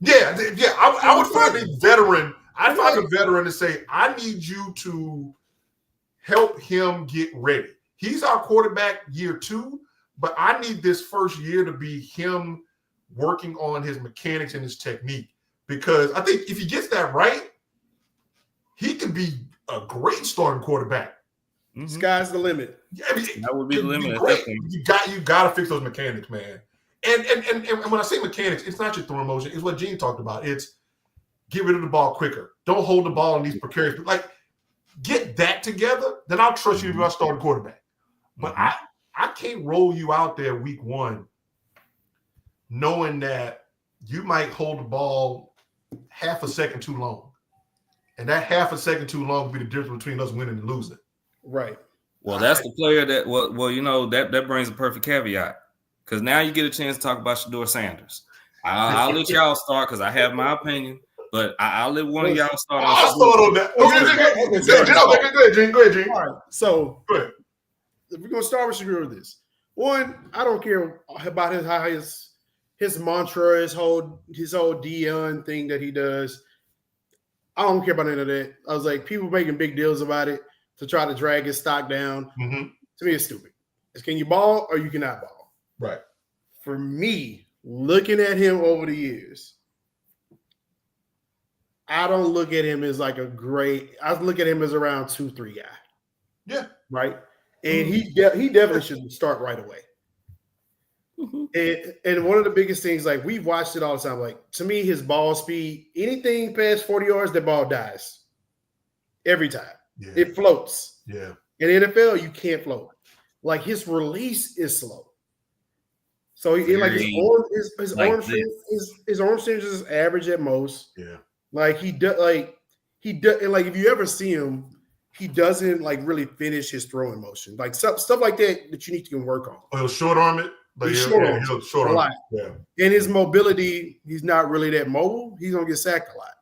Yeah. I would find a veteran. I'd find a veteran to say, I need you to help him get ready. He's our quarterback year 2, but I need this first year to be him working on his mechanics and his technique. Because I think if he gets that right, he could be a great starting quarterback. Mm-hmm. Sky's the limit. Yeah, I mean, that would be the limit. You got to fix those mechanics, man. And when I say mechanics, it's not your throwing motion. It's what Gene talked about. It's get rid of the ball quicker. Don't hold the ball in these precarious. Like, get that together, then I'll trust you to be our starting quarterback. But I can't roll you out there week 1 knowing that you might hold the ball half a second too long. And that half a second too long will be the difference between us winning and losing. Right. Well, that's the player that that brings a perfect caveat. Because now you get a chance to talk about Shedeur Sanders. I'll let y'all start because I have my opinion, but I'll let one of y'all start. I'll start on that. Go ahead, Gene. Go ahead, Gene. All right. So if we're gonna start with Shedeur with this. One, I don't care about his mantra, his whole Dion thing that he does. I don't care about any of that. I was like, people making big deals about it to try to drag his stock down. Mm-hmm. To me, it's stupid. It's can you ball or you cannot ball. Right. For me, looking at him over the years, I don't look at him as like a great. I look at him as around 2-3 guy. Yeah. Right. And he definitely should start right away. And one of the biggest things, like we've watched it all the time. Like to me, his ball speed, anything past 40 yards, the ball dies every time. Yeah. It floats. Yeah. In the NFL, you can't float. Like his release is slow. So his arm strength is average at most. Yeah. Like he does. And like if you ever see him, he doesn't like really finish his throwing motion. Like stuff like that you need to work on. Oh, he'll short arm it. But he'll short arm a lot. Yeah. And his mobility, he's not really that mobile. He's gonna get sacked a lot.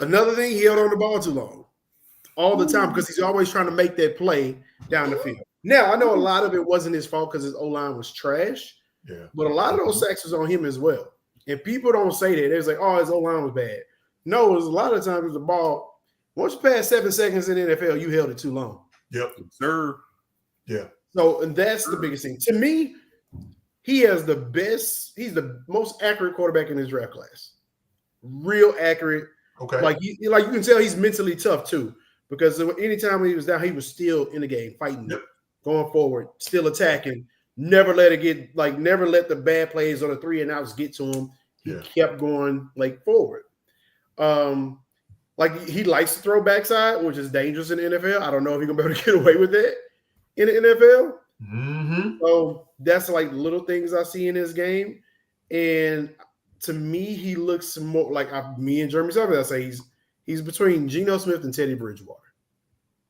Another thing, he held on the ball too long, all the time, because he's always trying to make that play down the field. Now I know a lot of it wasn't his fault because his O-line was trash. Yeah. But a lot of those sacks was on him as well. And people don't say that. They're like, oh, his O-line was bad. No, it was a lot of times the ball, once you pass 7 seconds in the NFL, you held it too long. Yep. Sir. Yeah. So, and that's the biggest thing. To me, he's the most accurate quarterback in his draft class. Real accurate. Okay. Like you can tell he's mentally tough too. Because anytime he was down, he was still in the game, fighting, going forward, still attacking. Never let the bad plays or the 3 and outs get to him. He kept going like forward. Like he likes to throw backside, which is dangerous in the NFL. I don't know if he's gonna be able to get away with that in the NFL. Mm-hmm. So that's like little things I see in his game. And to me, he looks more like me and Jeremy Southern. I say he's between Geno Smith and Teddy Bridgewater.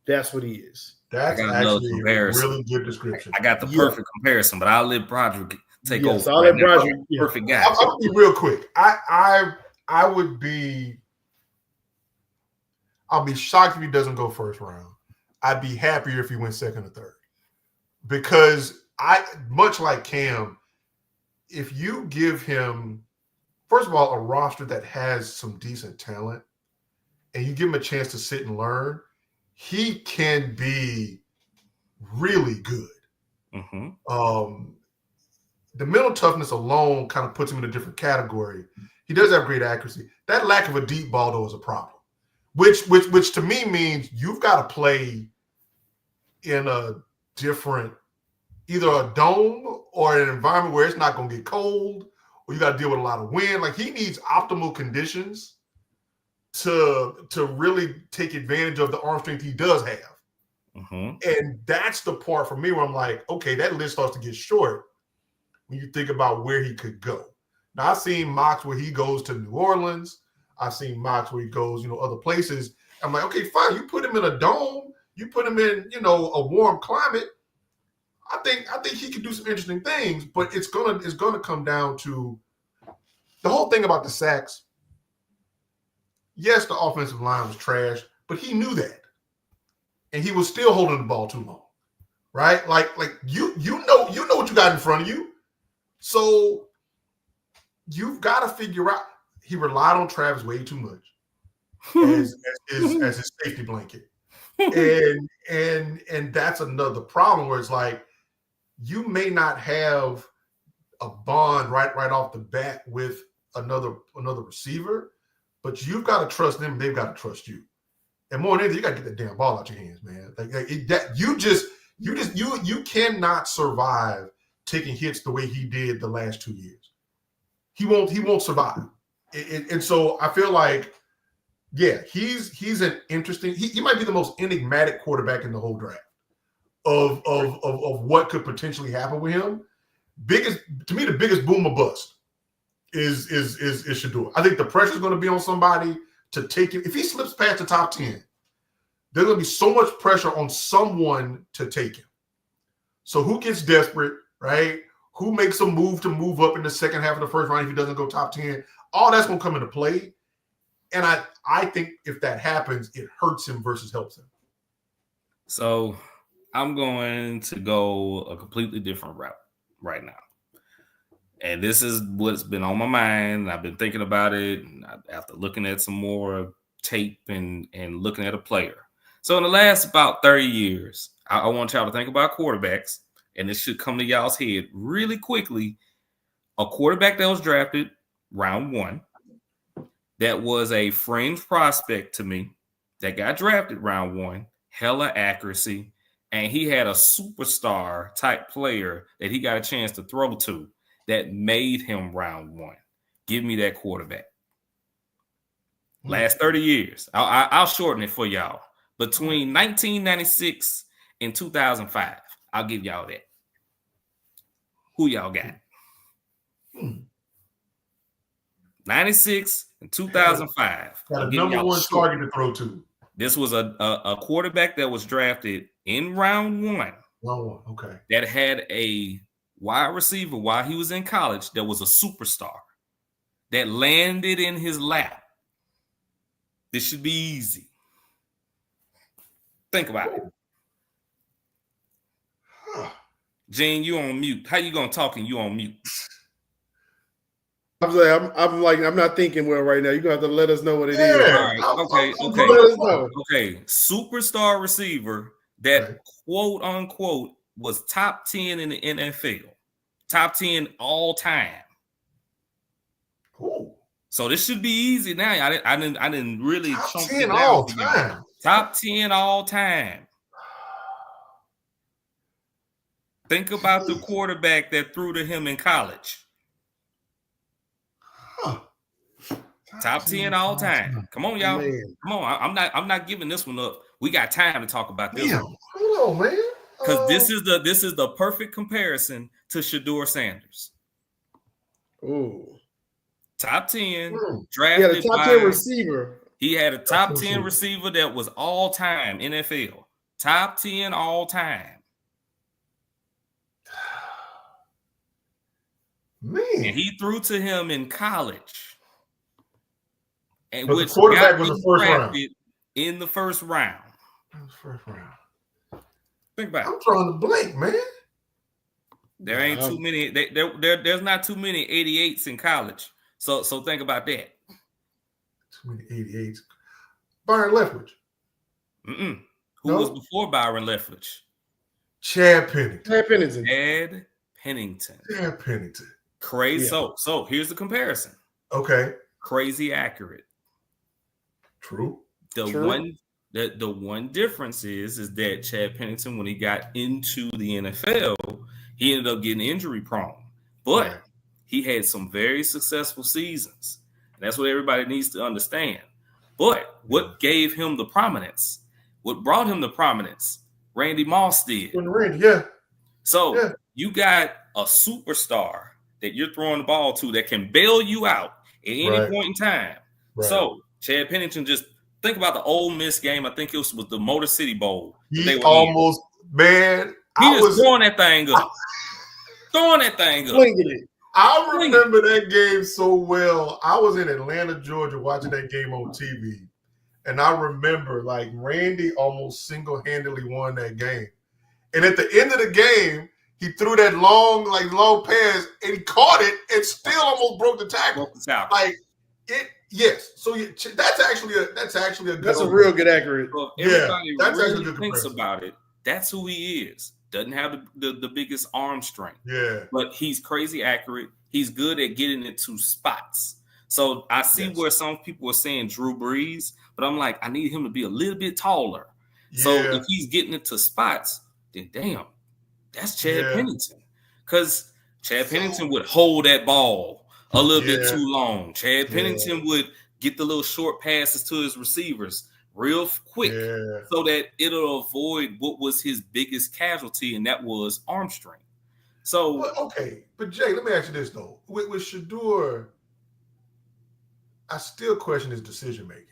That's what he is. That's actually a really good description. I got the perfect comparison, but I'll let Broderick take over. I'll let Broderick, perfect guy. I'll be real quick. I'll be shocked if he doesn't go first round. I'd be happier if he went second or third. Because much like Cam, if you give him, first of all, a roster that has some decent talent, and you give him a chance to sit and learn, he can be really good. Mm-hmm. The mental toughness alone kind of puts him in a different category. He does have great accuracy. That lack of a deep ball, though, is a problem. Which to me means you've got to play in a different, either a dome or an environment where it's not going to get cold, or you got to deal with a lot of wind. Like he needs optimal conditions to really take advantage of the arm strength he does have. Mm-hmm. And that's the part for me where I'm like, okay, that list starts to get short when you think about where he could go. Now I've seen mocks where he goes to New Orleans. I've seen mocks where he goes, other places. I'm like, okay, fine. You put him in a dome. You put him in, a warm climate. I think he could do some interesting things, but it's gonna come down to the whole thing about the sacks. Yes, the offensive line was trash, but he knew that, and he was still holding the ball too long, right? Like you know what you got in front of you, so you've got to figure out. He relied on Travis way too much as his safety blanket, and that's another problem where it's like you may not have a bond right off the bat with another receiver, but you've got to trust them. They've got to trust you, and more than anything, you got to get that damn ball out your hands, man. You cannot survive taking hits the way he did the last 2 years. He won't survive. And so I feel like, he's an interesting. He might be the most enigmatic quarterback in the whole draft of what could potentially happen with him. The biggest boom or bust is Shedeur. I think the pressure is going to be on somebody to take him. If he slips past the top 10, there's going to be so much pressure on someone to take him. So who gets desperate, right? Who makes a move to move up in the second half of the first round if he doesn't go top 10? All that's going to come into play. And I think if that happens, it hurts him versus helps him. So I'm going to go a completely different route right now. And this is what's been on my mind. I've been thinking about it. And after looking at some more tape and looking at a player. So in the last about 30 years, I want y'all to think about quarterbacks, and this should come to y'all's head really quickly. A quarterback that was drafted round 1, that was a fringe prospect to me, that got drafted round 1, hella accuracy, and he had a superstar type player that he got a chance to throw to that made him round 1. Give me that quarterback. Last 30 years. I'll shorten it for y'all. Between 1996 and 2005, I'll give y'all that. Who y'all got? 96 and 2005. Got a number 1 target to throw to. This was a quarterback that was drafted in round 1. Round 1, okay. That had a wide receiver while he was in college that was a superstar that landed in his lap. This should be easy. Think about it. Gene, you on mute. How you gonna talk and you on mute? I'm not thinking well right now. You're gonna have to let us know what it is. All right. Okay. Let us know. Okay. Superstar receiver that quote unquote was top 10 in the NFL. Top 10 all time. Ooh. So this should be easy now. I didn't really top 10 all time. Top 10 all time. Think about the quarterback that threw to him in college. Top 10 all time. Come on, y'all. Man. Come on. I'm not giving this one up. We got time to talk about this one. Hold on, man. Because this is the perfect comparison to Shedeur Sanders. Ooh. Top 10. Drafted. He had a top 10 receiver. He had a top 10 receiver that was all time NFL. Top 10 all time. Man. And he threw to him in college. And but the quarterback was the first round. In the first round. First round. Think about it. I'm trying to blink, man. There ain't too many. There's not too many 88s in college. So think about that. Too many 88s. Byron Leftwich. Who was before Byron Leftwich? Chad Pennington. Chad Pennington. Crazy. Yeah. So here's the comparison. Okay. Crazy accurate. True. The one difference is that Chad Pennington, when he got into the NFL, he ended up getting injury prone. But he had some very successful seasons. And that's what everybody needs to understand. But what gave him the prominence? What brought him the prominence? Randy Moss did. So you got a superstar that you're throwing the ball to that can bail you out at any point in time. So Chad Pennington, just think about the Ole Miss game. I think it was the Motor City Bowl. He almost, man. He was throwing that thing up. I remember that game so well. I was in Atlanta, Georgia, watching that game on TV. And I remember, like, Randy almost single-handedly won that game. And at the end of the game, he threw that long pass, and he caught it and still almost broke the tackle. Like, yes. So that's actually a good. That's a real good accurate. Well, everybody really thinks about it. That's who he is. Doesn't have the biggest arm strength. Yeah. But he's crazy accurate. He's good at getting it to spots. So I see where some people are saying Drew Brees, but I'm like, I need him to be a little bit taller. Yeah. So if he's getting it to spots, then damn, that's Chad Pennington. Because Chad Pennington would hold that ball a little bit too long. Chad Pennington would get the little short passes to his receivers real quick so that it'll avoid what was his biggest casualty, and that was arm strength. So but Jay, let me ask you this though. With Shedeur, I still question his decision making.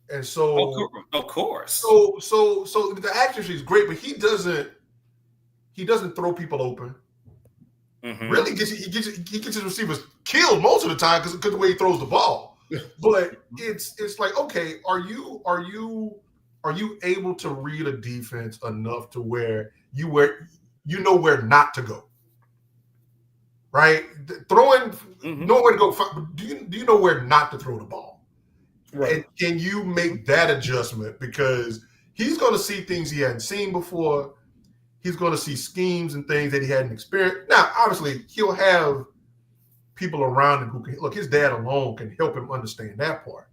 And so of course. So the accuracy is great, but he doesn't throw people open. Mm-hmm. Really, he gets his receivers killed most of the time because of the way he throws the ball. But it's like, okay, are you able to read a defense enough to where you know where not to go, right? Throwing, know where to go. Do you know where not to throw the ball? Right. And can you make that adjustment? Because he's going to see things he hadn't seen before. He's going to see schemes and things that he hadn't experienced. Now, obviously, he'll have people around him who can look. His dad alone can help him understand that part.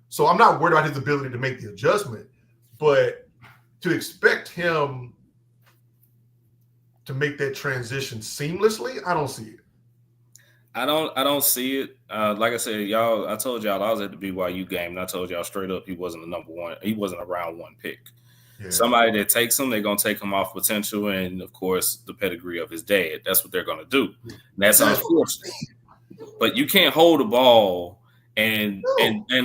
So I'm not worried about his ability to make the adjustment, but to expect him to make that transition seamlessly, I don't see it. I don't see it. Like I said, y'all, I told y'all I was at the BYU game, and I told y'all straight up he wasn't a number one. He wasn't a round one pick. Yeah. Somebody that takes him, they're gonna take him off potential, and of course the pedigree of his dad. That's what they're gonna do. And that's unfortunate. But you can't hold the ball, and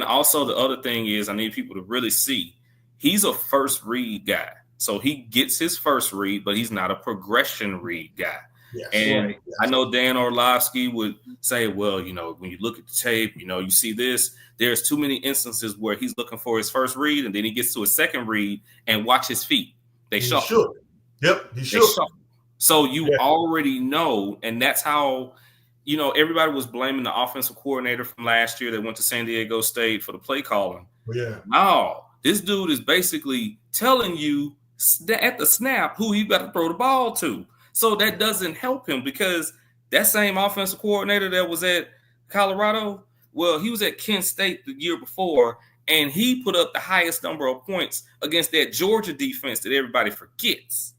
also the other thing is I need people to really see he's a first read guy. So he gets his first read, but he's not a progression read guy. Yes, and right. I know Dan Orlovsky would say, well, when you look at the tape, you see this. There's too many instances where he's looking for his first read, and then he gets to his second read and watch his feet. They shuffle. Yep, he should. So you already know, and that's how, everybody was blaming the offensive coordinator from last year that went to San Diego State for the play calling. Yeah. No, this dude is basically telling you at the snap who you got to throw the ball to. So that doesn't help him because that same offensive coordinator that was at Colorado, well, he was at Kent State the year before, and he put up the highest number of points against that Georgia defense that everybody forgets.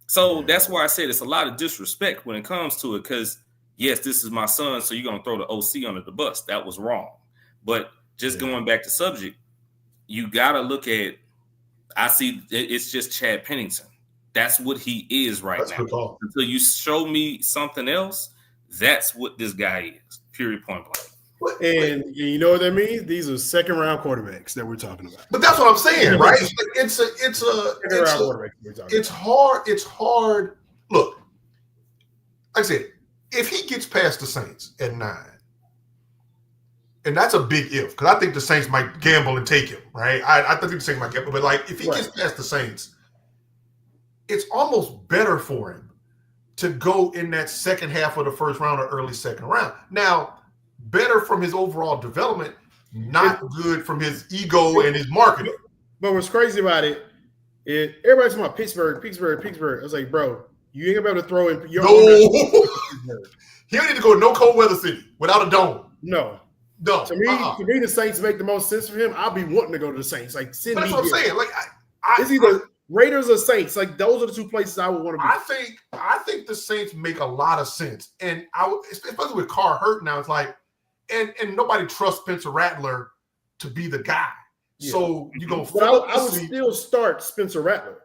So that's why I said it's a lot of disrespect when it comes to it because, yes, this is my son, so you're going to throw the OC under the bus. That was wrong. But just going back to subject, you got to look at – I see it's just Chad Pennington. That's what he is right now. Until you show me something else, that's what this guy is. Period, point blank. And you know what that means? These are second-round quarterbacks that we're talking about. But that's what I'm saying, right? It's hard. It's hard. Look, like I said, if he gets past the Saints at 9, and that's a big if, because I think the Saints might gamble and take him, right? I think the Saints might gamble, but like if he gets past the Saints, it's almost better for him to go in that second half of the first round or early second round. Now, better from his overall development, not good from his ego and his marketing. But what's crazy about it is everybody's talking about Pittsburgh. I was like, bro, you ain't gonna be able to throw in your own. He don't need to go to no cold weather city without a dome. No. To me, the Saints make the most sense for him. I'll be wanting to go to the Saints. Like, send me. That's what I'm saying. Like, it's either Raiders or Saints. Like, those are the two places I would want to be. I think the Saints make a lot of sense, and especially with Carr hurt now, it's like, and nobody trusts Spencer Rattler to be the guy. Yeah. So you're gonna. I would still start Spencer Rattler.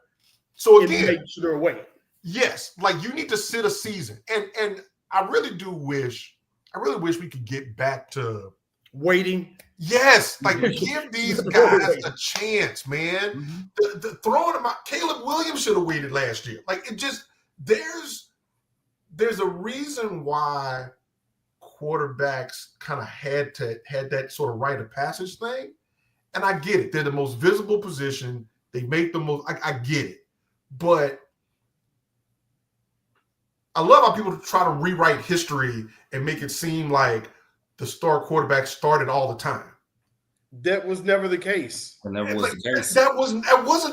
So again, make sure away. Yes, like you need to sit a season, and I really wish we could get back to waiting. Yes, like give these guys a chance, man. Mm-hmm. The throwing them out. Caleb Williams should have waited last year. Like it just there's a reason why quarterbacks kind of had that sort of rite of passage thing, and I get it. They're the most visible position. They make the most. I get it, but I love how people try to rewrite history and make it seem like the star quarterback started all the time. That was never the case. That never was the case. That wasn't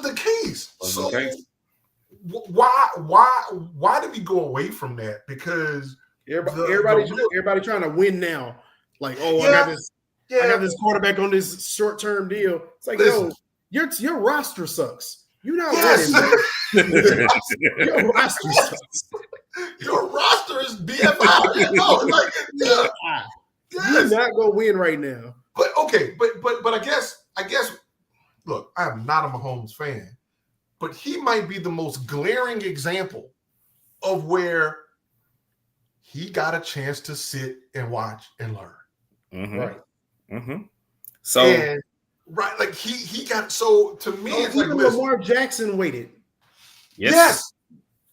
the case. So why did we go away from that? Because everybody trying to win now. Like, I got this quarterback on this short-term deal. It's like, your roster sucks. You're not winning. Your roster sucks. Your roster is BFI. You're not gonna win right now. But okay, but I guess look, I am not a Mahomes fan, but he might be the most glaring example of where he got a chance to sit and watch and learn. Mm-hmm. Right. Mm-hmm. So like he got so to me it's like Lamar Jackson waited. Yes.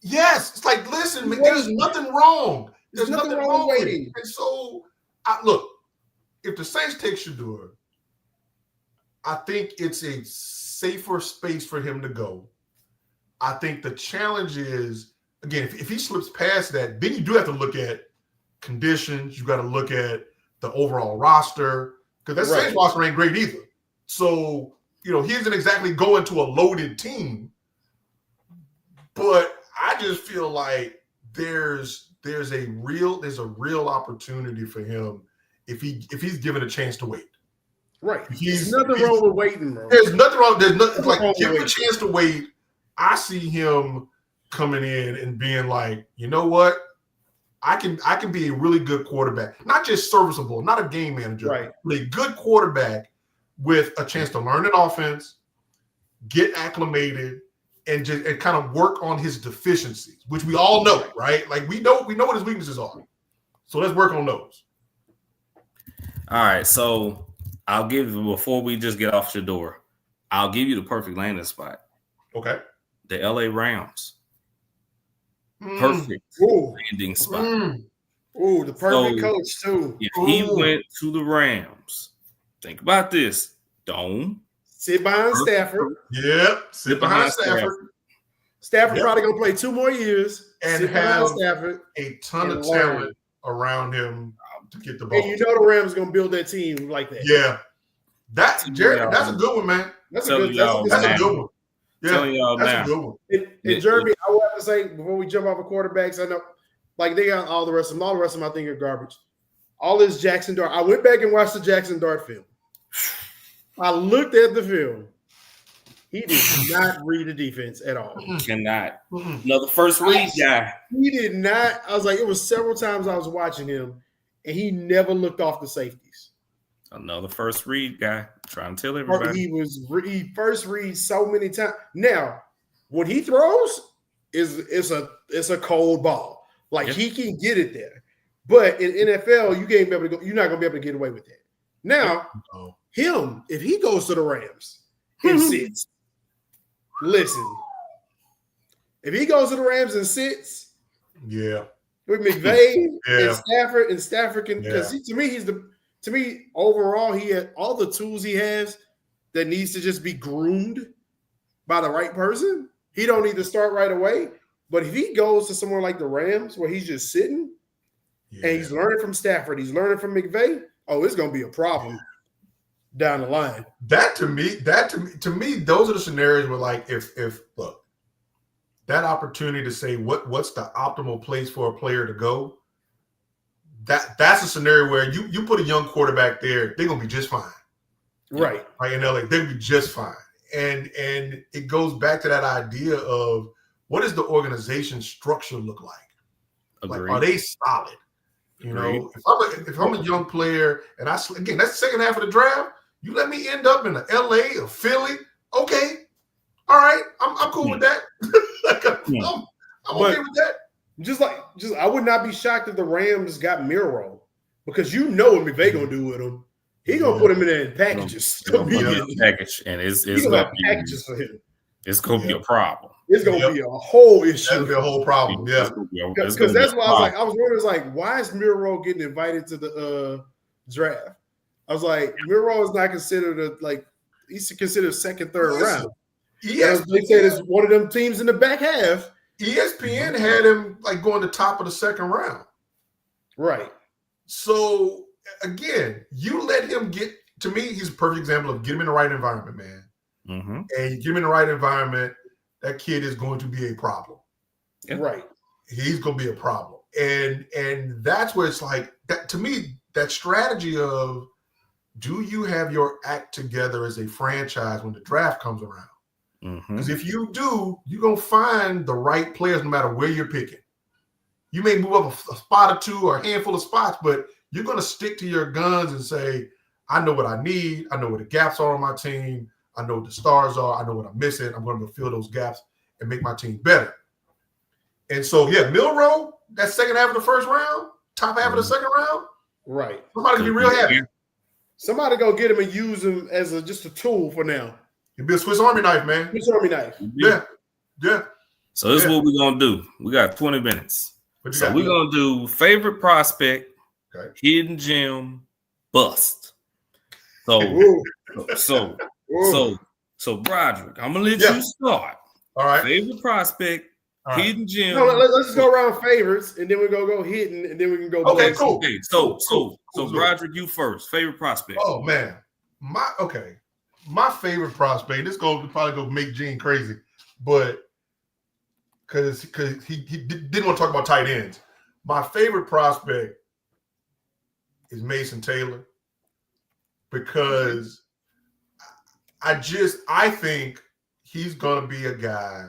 It's like listen, man, there's nothing wrong. There's nothing wrong waiting. And so look, if the Saints take Shedeur, I think it's a safer space for him to go. I think the challenge is, again, if he slips past that, then you do have to look at conditions. You got to look at the overall roster. because that Saints roster ain't great either. So, he isn't exactly going to a loaded team. But I just feel like there's a real opportunity for him if he's given a chance to wait. Right. There's nothing wrong with waiting, bro. There's nothing wrong. There's nothing like give him a chance to wait. I see him coming in and being like, you know what? I can be a really good quarterback, not just serviceable, not a game manager, but a good quarterback with a chance to learn an offense, get acclimated, and kind of work on his deficiencies, which we all know, right? Like we know what his weaknesses are. So let's work on those. All right. So I'll give you, before we just get off your door, I'll give you the perfect landing spot. Okay. The LA Rams. Perfect landing spot. Ooh, the perfect coach too. If he went to the Rams, think about this. Dome. Sit behind Stafford. Yep. Sit behind Stafford. Stafford probably gonna play 2 more years and have Stafford a ton of talent around him to get the ball. And the Rams gonna build that team like that. Yeah. That's a good one, man. That's a good one. Yeah, that's a good one. And Jeremy, I will have to say before we jump off of quarterbacks, I know like they got all the rest of them. All the rest of them I think are garbage. All this Jackson Dart. I went back and watched the Jackson Dart film. I looked at the film. He did not read the defense at all. Cannot. Another first read guy. He did not. I was like, it was several times I was watching him, and he never looked off the safeties. Another first read guy. Trying to tell everybody. He first reads so many times. Now, what he throws is a cold ball. Like he can get it there. But in NFL, you can't be able to go, you're not gonna be able to get away with that. Now, if he goes to the Rams and sits, listen, if he goes to the Rams and sits, with McVay and Stafford can, because to me, overall, he had all the tools he has that needs to just be groomed by the right person. He don't need to start right away. But if he goes to somewhere like the Rams where he's just sitting and he's learning from Stafford, he's learning from McVay, it's going to be a problem down the line. To me, those are the scenarios where, like, if look, that opportunity to say what's the optimal place for a player to go, that's a scenario where you put a young quarterback there, they're gonna be just fine. Right. Like in LA, they'll be just fine. And it goes back to that idea of what does the organization structure look like? Agreed. Like, are they solid? You know, if I'm a young player and that's the second half of the draft, you let me end up in a LA or Philly, okay. All right, I'm cool with that. I'm okay with that. Just I would not be shocked if the Rams got Miro, because what McVay gonna do with him. He gonna put him in packages. Package, and it's gonna be packages for him. It's gonna be a problem. It's gonna be a whole issue. It's gonna be a whole problem. Yeah, because that's why I was wondering, why is Miro getting invited to the draft? I was like, Miro is not considered he's considered second, third round. Yes, they said it's one of them teams in the back half. ESPN had him going to top of the second round. Right. So again, you let him get, to me, he's a perfect example of get him in the right environment, man. Mm-hmm. And you get him in the right environment, that kid is going to be a problem. Yeah. Right. He's going to be a problem. And that's where it's like, that to me, that strategy of, do you have your act together as a franchise when the draft comes around? Because if you do, you're going to find the right players no matter where you're picking. You may move up a spot or two or a handful of spots, but you're going to stick to your guns and say, I know what I need. I know where the gaps are on my team. I know what the stars are. I know what I'm missing. I'm going to fill those gaps and make my team better. And so, Milroe, that second half of the first round, top half of the second round, right? Somebody can be real happy. Somebody go get him and use him as just a tool for now. He'll be a Swiss Army knife, man. Swiss Army knife. Yeah. So this is what we're gonna do. We got 20 minutes. So we're gonna do favorite prospect, hidden gem, bust. So Broderick, I'm gonna let you start. All right. Favorite prospect, Hidden gem. No, let's just go around favorites, and then we go hidden, and then we can go. Okay, cool. Okay, so Broderick, you first. Favorite prospect. Oh man, my favorite prospect. This probably go make Gene crazy, but because he didn't want to talk about tight ends. My favorite prospect is Mason Taylor because I think he's going to be a guy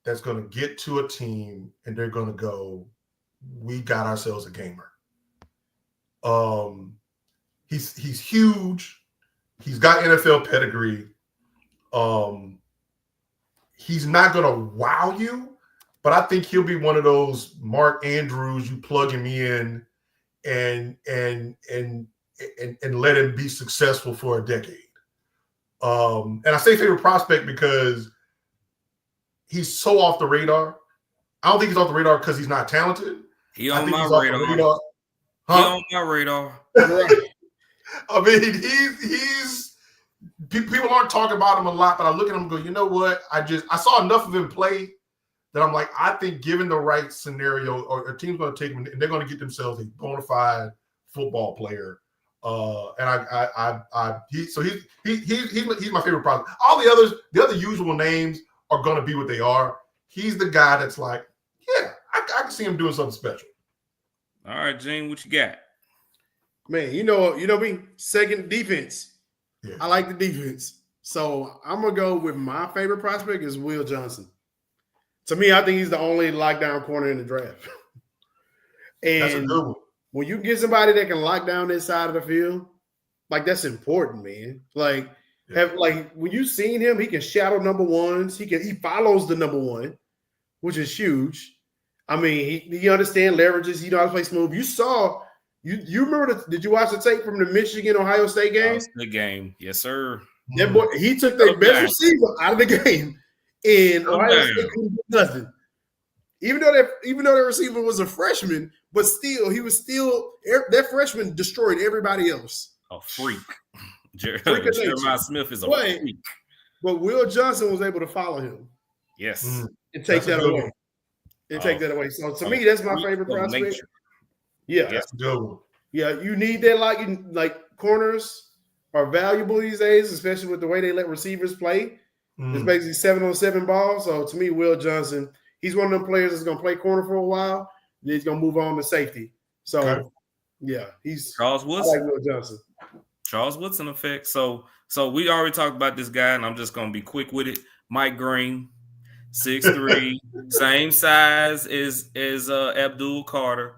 that's going to get to a team and they're going to go, we got ourselves a gamer. He's huge. He's got NFL pedigree. He's not going to wow you, but I think he'll be one of those Mark Andrews. You plug him in and let him be successful for a decade. And I say favorite prospect because he's so off the radar. I don't think he's off the radar because he's not talented. He on my radar. Huh? He on my radar. I mean, he's people aren't talking about him a lot, but I look at him and go, you know what? I saw enough of him play that I'm like, I think given the right scenario, or a team's going to take him and they're going to get themselves a bona fide football player. He's my favorite prospect. All the other usual names are going to be what they are. He's the guy that's like, yeah, I can see him doing something special. All right, Gene, what you got? Man, you know me, second defense. Yeah. I like the defense. So I'm going to go with my favorite prospect is Will Johnson. To me, I think he's the only lockdown corner in the draft. And that's a good one. When you get somebody that can lock down this side of the field, like that's important, man. Like, when you seen him, he can shadow number ones. He follows the number one, which is huge. I mean, he understands leverages. He knows how to play smooth. You remember did you watch the tape from the Michigan-Ohio State game? Ohio State game, yes, sir. That boy, he took their best receiver out of the game, and Ohio State couldn't do nothing. Even though that receiver was a freshman, but still, that freshman destroyed everybody else. A freak. Jeremiah Smith is a freak. But Will Johnson was able to follow him. Yes. And take that away. Take that away. So to me, that's my favorite prospect. Yeah. That's a good one. Yeah, you need that like corners are valuable these days, especially with the way they let receivers play. It's basically 7-on-7 ball. So to me, Will Johnson, he's one of them players that's going to play corner for a while. Then he's going to move on to safety. So, yeah, he's Charles Woodson. I like Will Johnson. Charles Woodson effect. So we already talked about this guy, and I'm just going to be quick with it. Mike Green, 6'3", same size as Abdul Carter.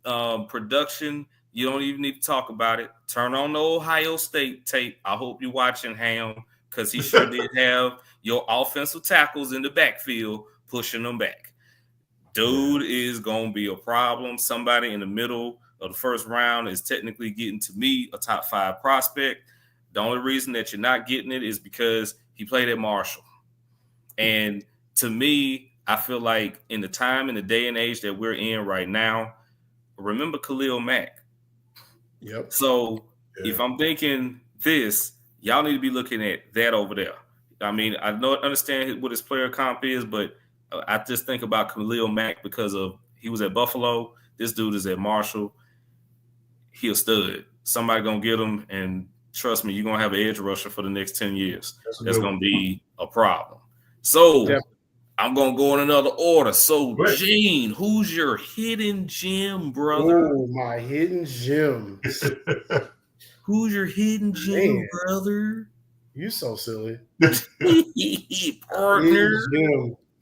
Production, you don't even need to talk about it. Turn on the Ohio State tape. I hope you're watching Ham because he sure did have your offensive tackles in the backfield pushing them back. Dude is going to be a problem. Somebody in the middle of the first round is technically getting, to me, a top 5 prospect. The only reason that you're not getting it is because he played at Marshall. And to me, I feel like in the time and the day and age that we're in right now, remember Khalil Mack. Yep. So if I'm thinking this, y'all need to be looking at that over there. I mean, I understand what his player comp is, but I just think about Khalil Mack because he was at Buffalo. This dude is at Marshall. He a stud. Somebody going to get him, and trust me, you're going to have an edge rusher for the next 10 years. That's going to be a problem. So I'm going to go in another order. So, Gene, who's your hidden gem, brother? Oh, my hidden gem. Who's your hidden gem, brother? You so silly. Partner.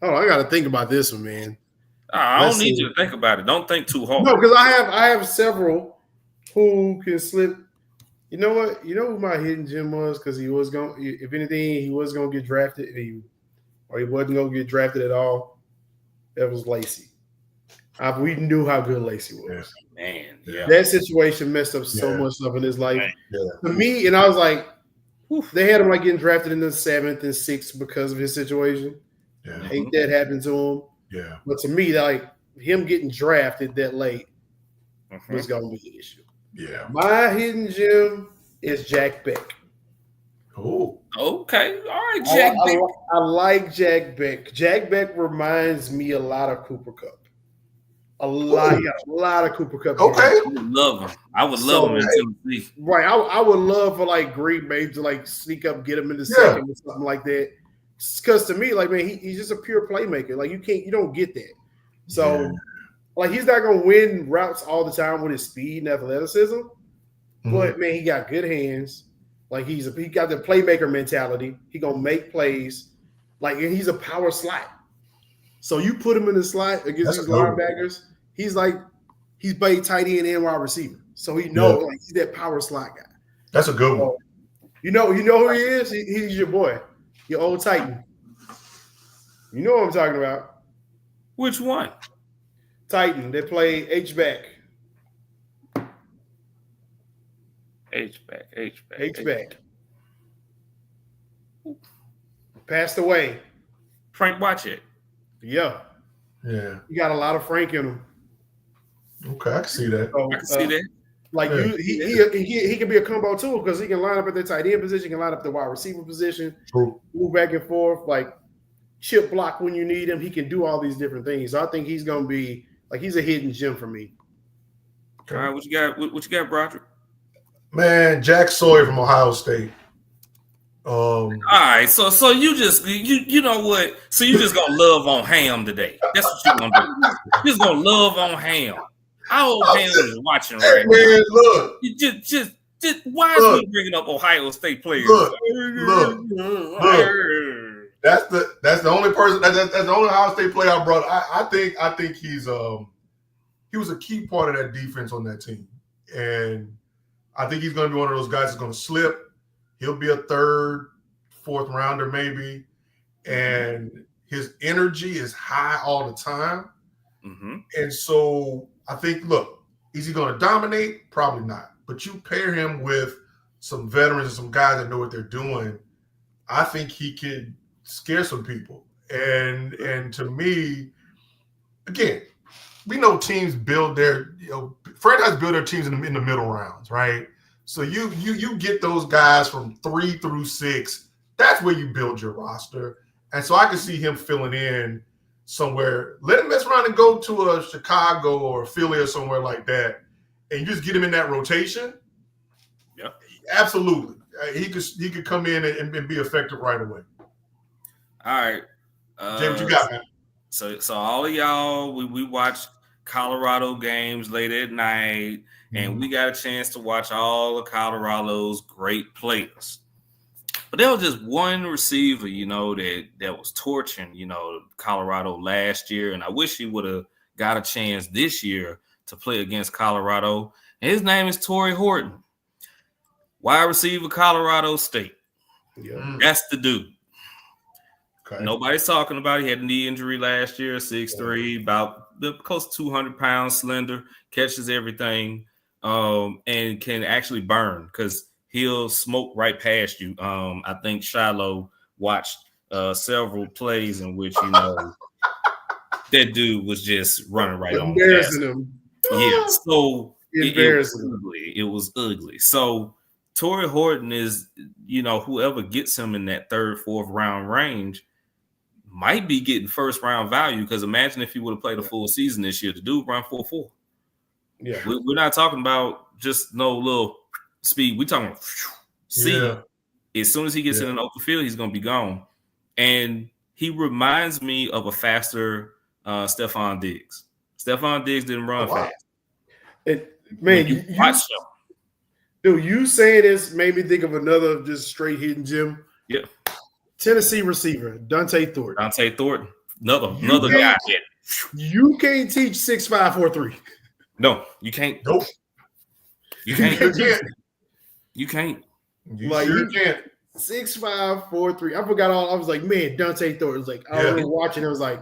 Oh, I got to think about this one, man. I don't need you to think about it. Don't think too hard. No, because I have several who can slip. You know what? You know who my hidden gem was? Because he was going, if anything, he was going to get drafted. Or he wasn't going to get drafted at all. That was Lacey. We knew how good Lacey was. Man, yeah. That situation messed up so much stuff in his life. To me, and I was like, they had him like getting drafted in the 7th and 6th because of his situation. I hate that happened to him. Yeah. But to me, like him getting drafted that late was going to be an issue. Yeah. My hidden gem is Jack Beck. Oh, okay, all right, Jack. I like Jack Beck. Jack Beck reminds me a lot of Cooper Kupp. He got a lot of Cooper Kupp. Okay, I would love him. I would love him in Tennessee. Right, I would love for like Green Bay to like sneak up, get him in the second or something like that. Because to me, like man, he's just a pure playmaker. Like you don't get that. So like he's not gonna win routes all the time with his speed and athleticism, but man, he got good hands. Like he got the playmaker mentality. He gonna make plays. Like and he's a power slot. So you put him in the slot against these linebackers, he's played tight end and wide receiver. So he knows like he's that power slot guy. That's a good one. You know who he is? He's your boy, your old Titan. You know what I'm talking about. Which one? Titan. They play H-back. H-back. Passed away. Frank Watchett. Yeah. You got a lot of Frank in him. Okay, I can see that. So, I can see that. Like he can be a combo too because he can line up at the tight end position, he can line up the wide receiver position, move back and forth, like chip block when you need him. He can do all these different things. So I think he's gonna be like he's a hidden gem for me. Okay. All right, what you got? What you got, Broderick? Man, Jack Sawyer from Ohio State. All right, so you just you know what? So you just gonna love on Ham today? That's what you gonna do. You just gonna love on Ham. I hope Ham is watching right now. Man, look, you just why is he bringing up Ohio State players? Look. That's the only person that's the only Ohio State player I brought. I think he was a key part of that defense on that team, and I think he's going to be one of those guys that's going to slip. He'll be a third, fourth rounder maybe, and his energy is high all the time. And so I think, look, is he going to dominate? Probably not. But you pair him with some veterans and some guys that know what they're doing, I think he could scare some people. And to me, again, we know teams build their, franchises build their teams in the middle rounds, right? So you get those guys from 3 through 6. That's where you build your roster. And so I can see him filling in somewhere. Let him mess around and go to a Chicago or Philly or somewhere like that, and you just get him in that rotation. Yeah, absolutely. He could come in and be effective right away. All right, Jay, what you got, man? So all of y'all, we watch Colorado games late at night, and we got a chance to watch all of Colorado's great players. But there was just one receiver, that was torching, Colorado last year, and I wish he would have got a chance this year to play against Colorado. And his name is Torrey Horton, wide receiver, Colorado State. Yeah, that's the dude. Okay. Nobody's talking about it. He had a knee injury last year, 6'3", about close to 200 pounds, slender, catches everything, and can actually burn because he'll smoke right past you. I think Shiloh watched several plays in which, that dude was just running right on. Embarrassing him. Yeah, so embarrassing. It was ugly. So Torrey Horton is, whoever gets him in that 3rd, 4th round range might be getting first round value because imagine if he would have played a full season this year. The dude run 4.4. Yeah, we're not talking about just no little speed. We're talking about as soon as he gets in an open field, he's going to be gone. And he reminds me of a faster Stephon Diggs. Stephon Diggs didn't run fast. Man, you watch him. Dude, you saying this made me think of another just straight hidden gem. Yeah. Tennessee receiver, Dante Thornton. Another guy. You can't teach 6'5", 4'3". No, you can't. Nope. You can't. You can't. You can't. 6'5", 4'3". I forgot all. I was like, man, Dante Thornton. Like I remember watching. I was like,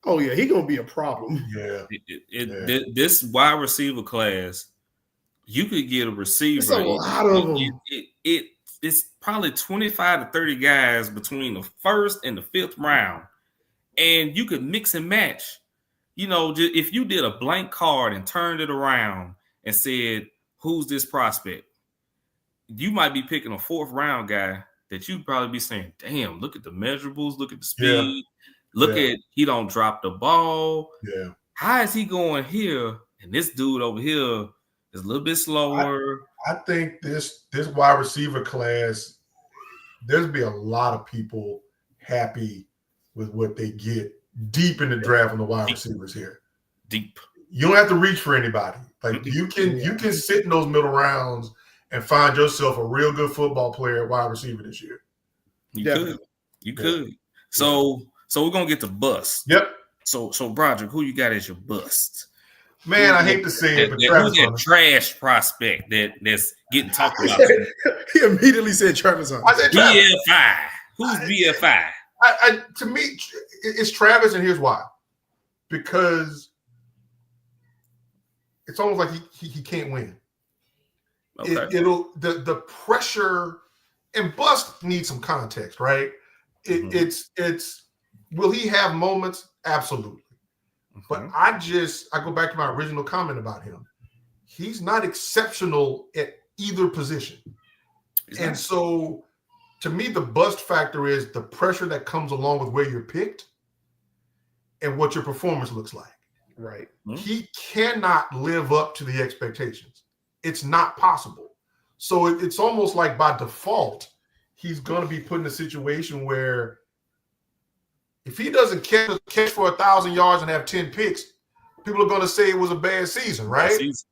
oh yeah, he gonna be a problem. Yeah. This wide receiver class, you could get a receiver. It's a lot of them. It's probably 25 to 30 guys between the 1st and the 5th round, and you could mix and match. If you did a blank card and turned it around and said, "Who's this prospect?" You might be picking a 4th round guy that you'd probably be saying, damn, look at the measurables, look at the speed, look at he don't drop the ball. Yeah. How is he going here? And this dude over here is a little bit slower. I think this wide receiver class, there's be a lot of people happy with what they get deep in the draft on the wide receivers here. Deep. You don't have to reach for anybody. Like you can sit in those middle rounds and find yourself a real good football player at wide receiver this year. You could. So we're gonna get to bust. Yep. So Broderick, who you got as your bust? Man, I hate to say it, but who's that trash prospect that's getting talked about? He immediately said Travis Hunter. I said Travis. BFI. Who's BFI? To me, it's Travis, and here's why. Because it's almost like he can't win. Okay. The pressure, and bust needs some context, right? It's will he have moments? Absolutely. But I go back to my original comment about him. He's not exceptional at either position. So to me, the bust factor is the pressure that comes along with where you're picked and what your performance looks like. Right. He cannot live up to the expectations. It's not possible. So it's almost like by default, he's going to be put in a situation where if he doesn't catch for 1,000 yards and have 10 picks, people are going to say it was a bad season, right? It's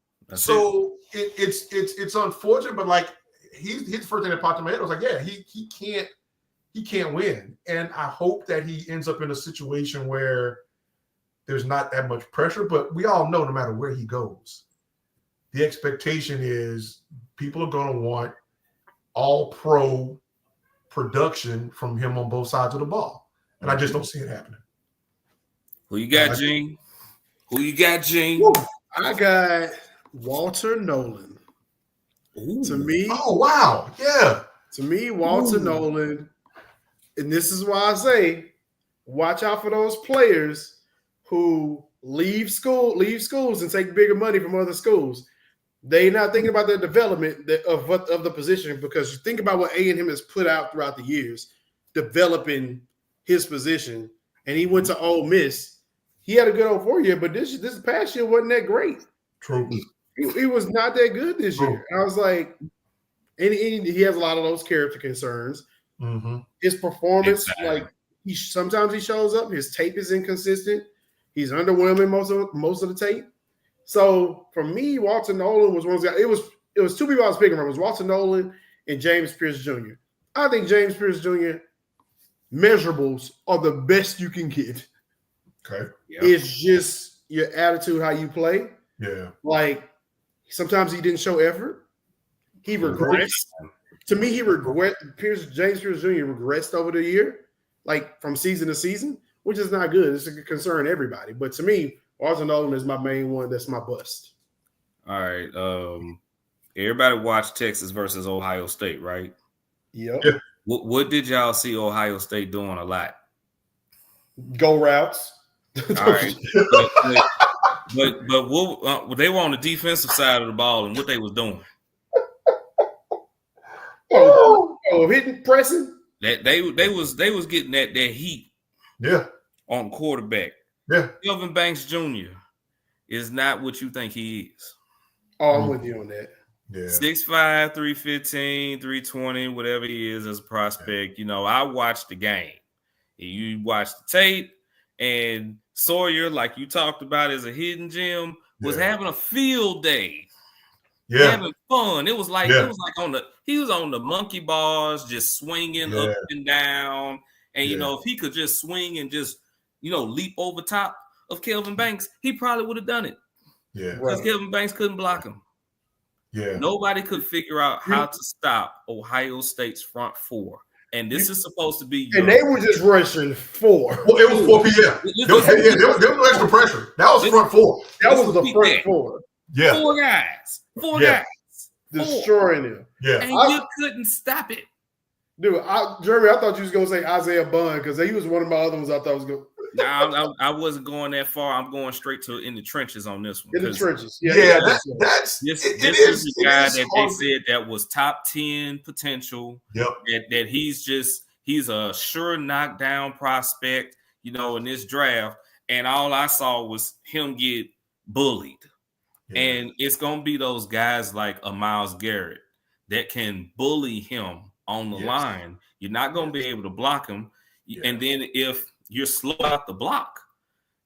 unfortunate, but like his first thing that popped in my head was like, yeah, he can't win, and I hope that he ends up in a situation where there's not that much pressure. But we all know, no matter where he goes, the expectation is people are going to want all pro production from him on both sides of the ball. And I just don't see it happening. Who you got, Gene? Who you got, Gene? I got Walter Nolan. Ooh. To me. Oh, wow. Yeah. To me, Walter Nolan. And this is why I say, watch out for those players who leave schools and take bigger money from other schools. They're not thinking about their development of the position, because you think about what A&M has put out throughout the years, developing his position, and he went to Ole Miss. He had a good old 4 year, but this past year wasn't that great. True. He was not that good this year. I was like, and he has a lot of those character concerns. Mm-hmm. His performance, like sometimes he shows up, his tape is inconsistent. He's underwhelming most of the tape. So for me, Walter Nolan was one of those guys. It was two people I was picking from. It was Walter Nolan and James Pierce Jr. I think James Pierce Jr. measurables are the best you can get. Okay. Yeah. It's just your attitude, how you play. Yeah. Like sometimes he didn't show effort. He regressed. To me, James Pierce Jr. regressed over the year, like from season to season, which is not good. It's a concern everybody. But to me, Walter Nolan is my main one. That's my bust. All right. Everybody watched Texas versus Ohio State, right? Yep. Yeah. What did y'all see Ohio State doing a lot? Go routes. All right. but what they were on the defensive side of the ball, and what they was doing. Hitting, pressing. That they was getting that heat. Yeah. On quarterback. Yeah. Kelvin Banks Jr. is not what you think he is. Oh, I'm with you on that. Yeah. 6'5", 315, 320, whatever he is as a prospect. You know, I watched the game. You watched the tape, and Sawyer, like you talked about as a hidden gem, was having a field day. Yeah. Having fun. It was like he was on the monkey bars, just swinging up and down. And you know, if he could just swing and just, you know, leap over top of Kelvin Banks, he probably would have done it. Yeah. Because Kelvin Banks couldn't block him. Yeah. Nobody could figure out how to stop Ohio State's front four. And this is supposed to be and they were just rushing four. Well, it was 4 p.m. There was no extra pressure. That was front four. That was the front four. Yeah. Four guys. Destroying him. Yeah. And you couldn't stop it. Dude, Jeremy, I thought you was going to say Isaiah Bunn, because he was one of my other ones I thought was going. Now I wasn't going that far. I'm going straight to in the trenches on this one. In the trenches. That's this is the guy that they said that was top 10 potential. Yep. That he's a sure knockdown prospect, in this draft. And all I saw was him get bullied. Yeah. And it's gonna be those guys like a Myles Garrett that can bully him on the line. You're not gonna be able to block him. And then if you're slow out the block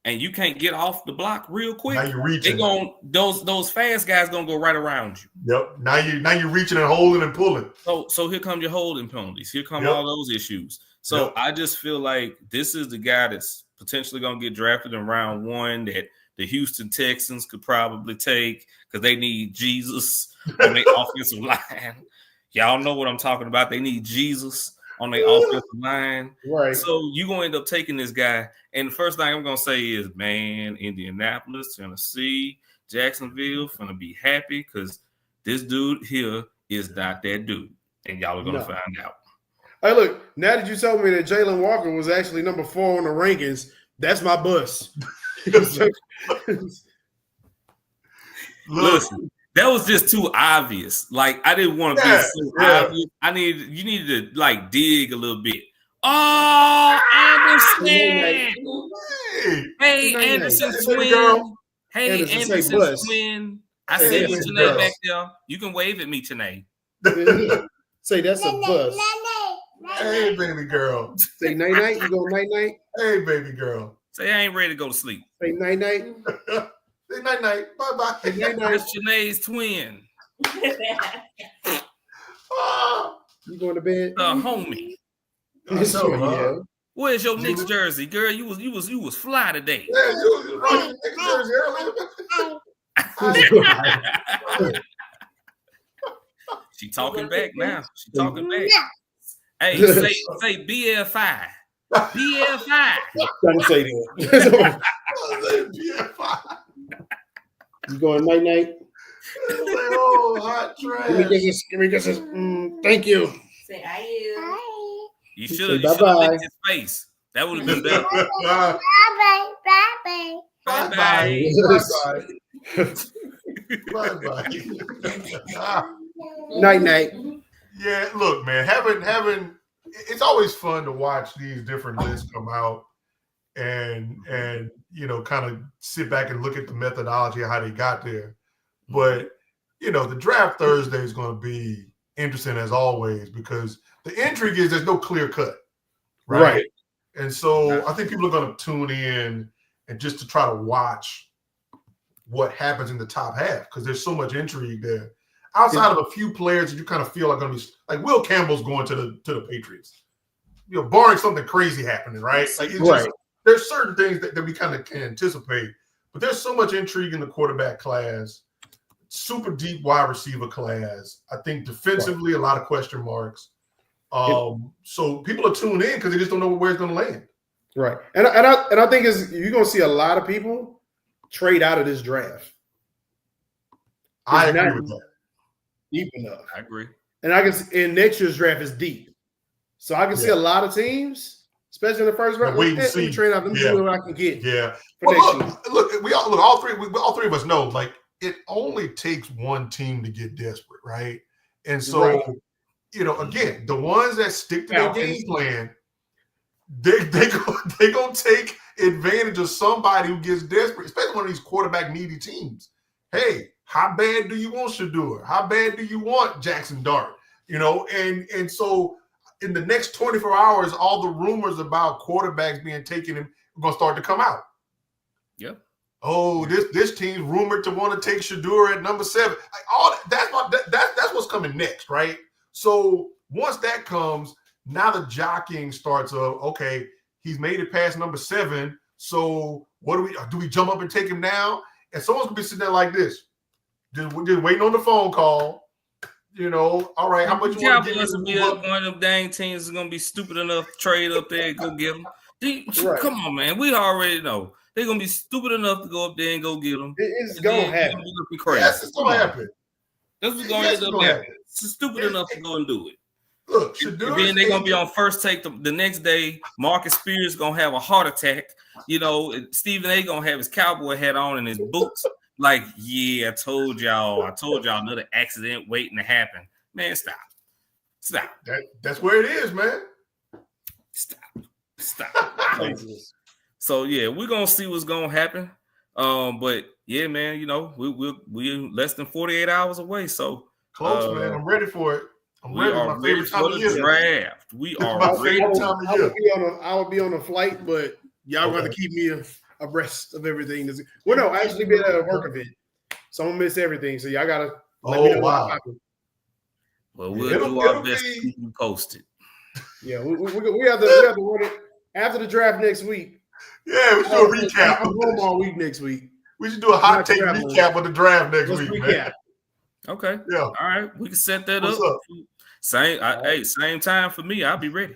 and you can't get off the block real quick, now you're reaching. Those fast guys gonna go right around you. Yep. Now you're reaching and holding and pulling. So here come your holding penalties. Here come all those issues. So I just feel like this is the guy that's potentially gonna get drafted in round 1 that the Houston Texans could probably take because they need Jesus on their offensive line. Y'all know what I'm talking about. They need Jesus on their offensive line. Right. So you're going to end up taking this guy. And the first thing I'm going to say is, man, Indianapolis, Tennessee, Jacksonville, finna be happy because this dude here is not that dude. And y'all are going to find out. Hey, look, now that you told me that Jalen Walker was actually number 4 on the rankings, that's my bus. Listen, that was just too obvious. Like, I didn't want to be so obvious. You needed to like dig a little bit. Oh, Anderson! Hey, Anderson twin. Hey, Anderson twin. I see you Janae back there. You can wave at me, Janae. Say that's a bus. Hey, baby girl. Say night night. You go night night. Hey, baby girl. Say I ain't ready to go to sleep. Say night night. Say night night. Bye bye. That's Janae's twin. You going to bed? Homie. Where's your Knicks jersey, girl? You was fly today. Yeah, you was running Knicks jersey earlier. She talking back now. She talking back. Hey, say BFI. BFI. Don't say that. BFI. You going night night? Oh, hot trash. Let me get this. Thank you. Say I you. You should have licked his face. That would have been better. Bye bye. Night night. Yeah, look, man, having it's always fun to watch these different lists come out and kind of sit back and look at the methodology of how they got there. But the draft Thursday is going to be interesting as always because the intrigue is there's no clear cut, right? And so I think people are going to tune in and just to try to watch what happens in the top half because there's so much intrigue there. Outside of a few players that you kind of feel are going to be like Will Campbell's going to the Patriots, barring something crazy happening, right? Like just, there's certain things that we kind of can anticipate, but there's so much intrigue in the quarterback class, super deep wide receiver class. I think defensively, a lot of question marks. So people are tuned in because they just don't know where it's going to land. Right, and I think you're going to see a lot of people trade out of this draft. I agree with that. Deep enough. I agree. And I can see, and next year's draft is deep. So I can see a lot of teams, especially in the first round, wait and see. Trade out. Let me see what I can get. Yeah. Well, look, all three of us know, like, it only takes one team to get desperate, right? And so, again, the ones that stick to their game plan, they gonna take advantage of somebody who gets desperate, especially one of these quarterback needy teams. Hey, how bad do you want Shedeur? How bad do you want Jackson Dart? And so in the next 24 hours, all the rumors about quarterbacks being taken are going to start to come out. Yep. Oh, this team's rumored to want to take Shedeur at number 7. Like that's what's coming next, right? So once that comes, now the jockeying starts of, okay, he's made it past number 7. So what do we jump up and take him now? And someone's going to be sitting there like this. Just waiting on the phone call, all right, how much you want to get? One of them dang teams is going to be stupid enough to trade up there and go get them. Come on, man. We already know. They're going to be stupid enough to go up there and go get them. It's going to happen. Yes, it's going to happen. That's what's going to happen. It's stupid enough to go and do it. Look, and then they're gonna be on first take the next day. Marcus Spears gonna have a heart attack. Stephen A gonna have his cowboy hat on and his boots. Like, yeah, I told y'all another accident waiting to happen. Man, stop. That's where it is, man. Stop. So yeah, we're gonna see what's gonna happen. But yeah, man, we're less than 48 hours away. So close, man. I'm ready for it. We are ready for the draft. We are ready. I will be on a flight, but y'all going to keep me abreast of everything. Well, no, I actually been at a work event, so I'm gonna miss everything. So y'all gotta let me know what happens. Well, we'll do our best to keep you posted. Yeah, we have to run it after the draft next week. Yeah, we should do a recap. I'm home all week next week. We should do a hot take recap of the draft next week, man. Okay. Yeah. All right. We can set that What's up. Same time for me. I'll be ready.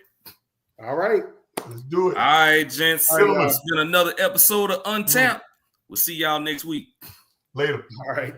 All right. Let's do it. All right, gents. It's been another episode of Untapped. We'll see y'all next week. Later. All right.